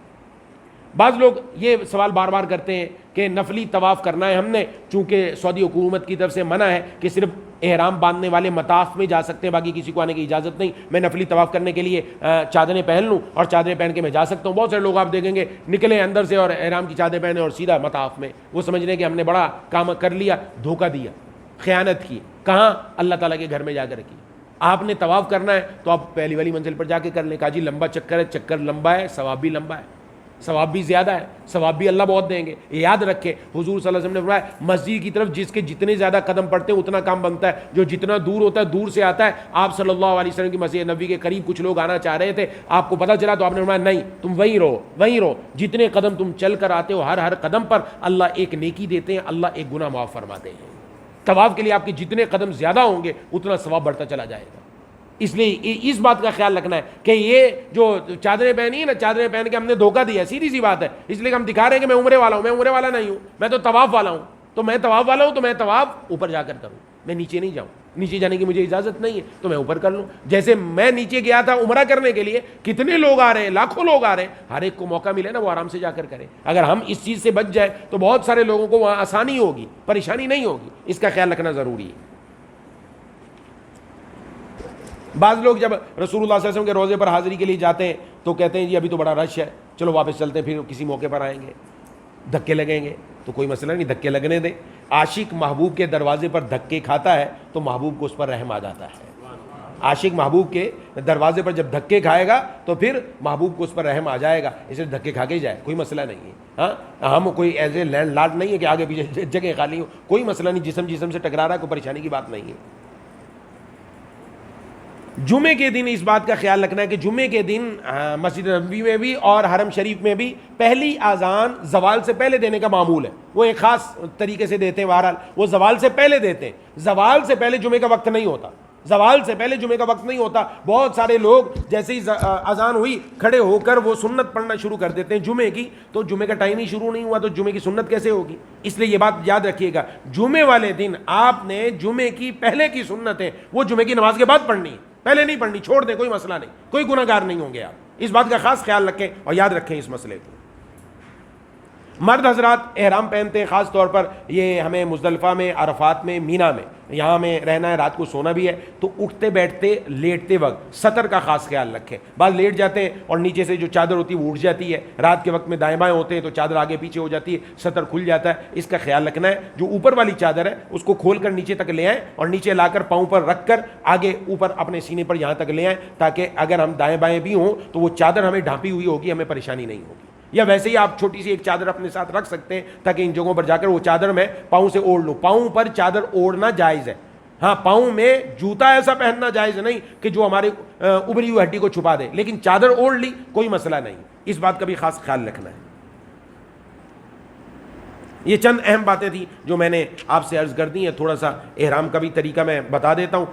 بعض لوگ یہ سوال بار بار کرتے ہیں کہ نفلی طواف کرنا ہے ہم نے، چونکہ سعودی حکومت کی طرف سے منع ہے کہ صرف احرام باندھنے والے مطاف میں جا سکتے ہیں، باقی کسی کو آنے کی اجازت نہیں. میں نفلی طواف کرنے کے لیے چادریں پہن لوں اور چادریں پہن کے میں جا سکتا ہوں. بہت سارے لوگ آپ دیکھیں گے نکلے اندر سے اور احرام کی چادریں پہنے اور سیدھا مطاف میں. وہ سمجھ رہے ہیں کہ ہم نے بڑا کام کر لیا، دھوکہ دیا، خیانت کی. کہاں؟ اللہ تعالیٰ کے گھر میں جا کر کی. آپ نے طواف کرنا ہے تو آپ پہلی والی منزل پر جا کے کر لیں. کہا جی لمبا چکر ہے، چکر لمبا ہے، ثواب بھی لمبا ہے. ثواب بھی زیادہ ہے، ثواب بھی اللہ بہت دیں گے. یہ یاد رکھے حضور صلی اللہ علیہ وسلم نے فرمایا مسجد کی طرف جس کے جتنے زیادہ قدم پڑتے ہیں اتنا کام بنتا ہے، جو جتنا دور ہوتا ہے دور سے آتا ہے. آپ صلی اللہ علیہ وسلم کی مسجد نبوی کے قریب کچھ لوگ آنا چاہ رہے تھے، آپ کو پتہ چلا تو آپ نے فرمایا نہیں، تم وہیں رہو. جتنے قدم تم چل کر آتے ہو ہر قدم پر اللہ ایک نیکی دیتے ہیں، اللہ ایک گناہ معاف فرماتے ہیں. طواف کے لیے آپ کے جتنے قدم زیادہ ہوں گے اتنا ثواب بڑھتا چلا جائے گا. اس لیے اس بات کا خیال رکھنا ہے کہ یہ جو چادریں پہنی ہے نا، چادریں پہن کے ہم نے دھوکہ دیا، سیدھی سی بات ہے. اس لیے کہ ہم دکھا رہے ہیں کہ میں عمرے والا ہوں. میں عمرے والا نہیں ہوں، میں تو طواف والا ہوں. تو میں طواف والا ہوں تو میں طواف اوپر جا کر کروں، میں نیچے نہیں جاؤں. نیچے جانے کی مجھے اجازت نہیں ہے تو میں اوپر کر لوں. جیسے میں نیچے گیا تھا عمرہ کرنے کے لیے، کتنے لوگ آ رہے ہیں، لاکھوں لوگ آ رہے ہیں، ہر ایک کو موقع ملے نا وہ آرام سے جا کر کرے. اگر ہم اس چیز سے بچ جائے تو بہت سارے لوگوں کو وہاں آسانی ہوگی، پریشانی نہیں ہوگی. اس کا خیال رکھنا ضروری ہے. بعض لوگ جب رسول اللہ صلی اللہ علیہ وسلم کے روزے پر حاضری کے لیے جاتے ہیں تو کہتے ہیں جی ابھی تو بڑا رش ہے، چلو واپس چلتے ہیں، پھر کسی موقع پر آئیں گے. دھکے لگیں گے تو کوئی مسئلہ نہیں، دھکے لگنے دیں. عاشق محبوب کے دروازے پر دھکے کھاتا ہے تو محبوب کو اس پر رحم آ جاتا ہے. عاشق محبوب کے دروازے پر جب دھکے کھائے گا تو پھر محبوب کو اس پر رحم آ جائے گا. اس لیے دھکے کھا کے ہی جائے، کوئی مسئلہ نہیں ہے. ہاں ہم کوئی ایسے لینڈ لاٹ نہیں ہے کہ آگے پیچھے جگہ خالی ہو، کوئی مسئلہ نہیں. جسم سے ٹکرا رہا ہے، کوئی پریشانی کی بات نہیں ہے. جمعے کے دن اس بات کا خیال رکھنا ہے کہ جمعے کے دن مسجد نبوی میں بھی اور حرم شریف میں بھی پہلی اذان زوال سے پہلے دینے کا معمول ہے. وہ ایک خاص طریقے سے دیتے ہیں، بہرحال وہ زوال سے پہلے دیتے ہیں. زوال سے پہلے جمعے کا وقت نہیں ہوتا، زوال سے پہلے جمعے کا وقت نہیں ہوتا. بہت سارے لوگ جیسے ہی اذان ہوئی کھڑے ہو کر وہ سنت پڑھنا شروع کر دیتے ہیں جمعے کی. تو جمعے کا ٹائم ہی شروع نہیں ہوا تو جمعے کی سنت کیسے ہوگی؟ اس لیے یہ بات یاد رکھیے گا، جمعے والے دن آپ نے جمعے کی پہلے کی سنت ہے وہ جمعے کی نماز کے بعد پڑھنی ہے، پہلے نہیں پڑھنی. چھوڑ دیں، کوئی مسئلہ نہیں، کوئی گناہ گار نہیں ہوں گے آپ. اس بات کا خاص خیال رکھیں اور یاد رکھیں اس مسئلے کو. مرد حضرات احرام پہنتے ہیں، خاص طور پر یہ ہمیں مزدلفہ میں، عرفات میں، مینا میں یہاں میں رہنا ہے، رات کو سونا بھی ہے. تو اٹھتے بیٹھتے لیٹتے وقت سطر کا خاص خیال رکھیں. بعض لیٹ جاتے ہیں اور نیچے سے جو چادر ہوتی ہے وہ اٹھ جاتی ہے. رات کے وقت میں دائیں بائیں ہوتے ہیں تو چادر آگے پیچھے ہو جاتی ہے، سطر کھل جاتا ہے. اس کا خیال رکھنا ہے. جو اوپر والی چادر ہے اس کو کھول کر نیچے تک لے آئیں اور نیچے لا کر پاؤں پر رکھ کر آگے اوپر اپنے سینے پر یہاں تک لے آئیں، تاکہ اگر ہم دائیں بائیں بھی ہوں تو وہ چادر ہمیں ڈھانپی ہوئی ہوگی، ہمیں پریشانی نہیں ہوگی. یا ویسے ہی آپ چھوٹی سی ایک چادر اپنے ساتھ رکھ سکتے ہیں تاکہ ان جگہوں پر جا کر وہ چادر میں پاؤں سے اوڑھ لوں. پاؤں پر چادر اوڑھنا جائز ہے. ہاں پاؤں میں جوتا ایسا پہننا جائز نہیں کہ جو ہمارے ابری ہوئی ہڈی کو چھپا دے، لیکن چادر اوڑھ لی کوئی مسئلہ نہیں. اس بات کا بھی خاص خیال رکھنا ہے. یہ چند اہم باتیں تھیں جو میں نے آپ سے عرض کر دی ہیں. تھوڑا سا احرام کا بھی طریقہ میں بتا دیتا ہوں.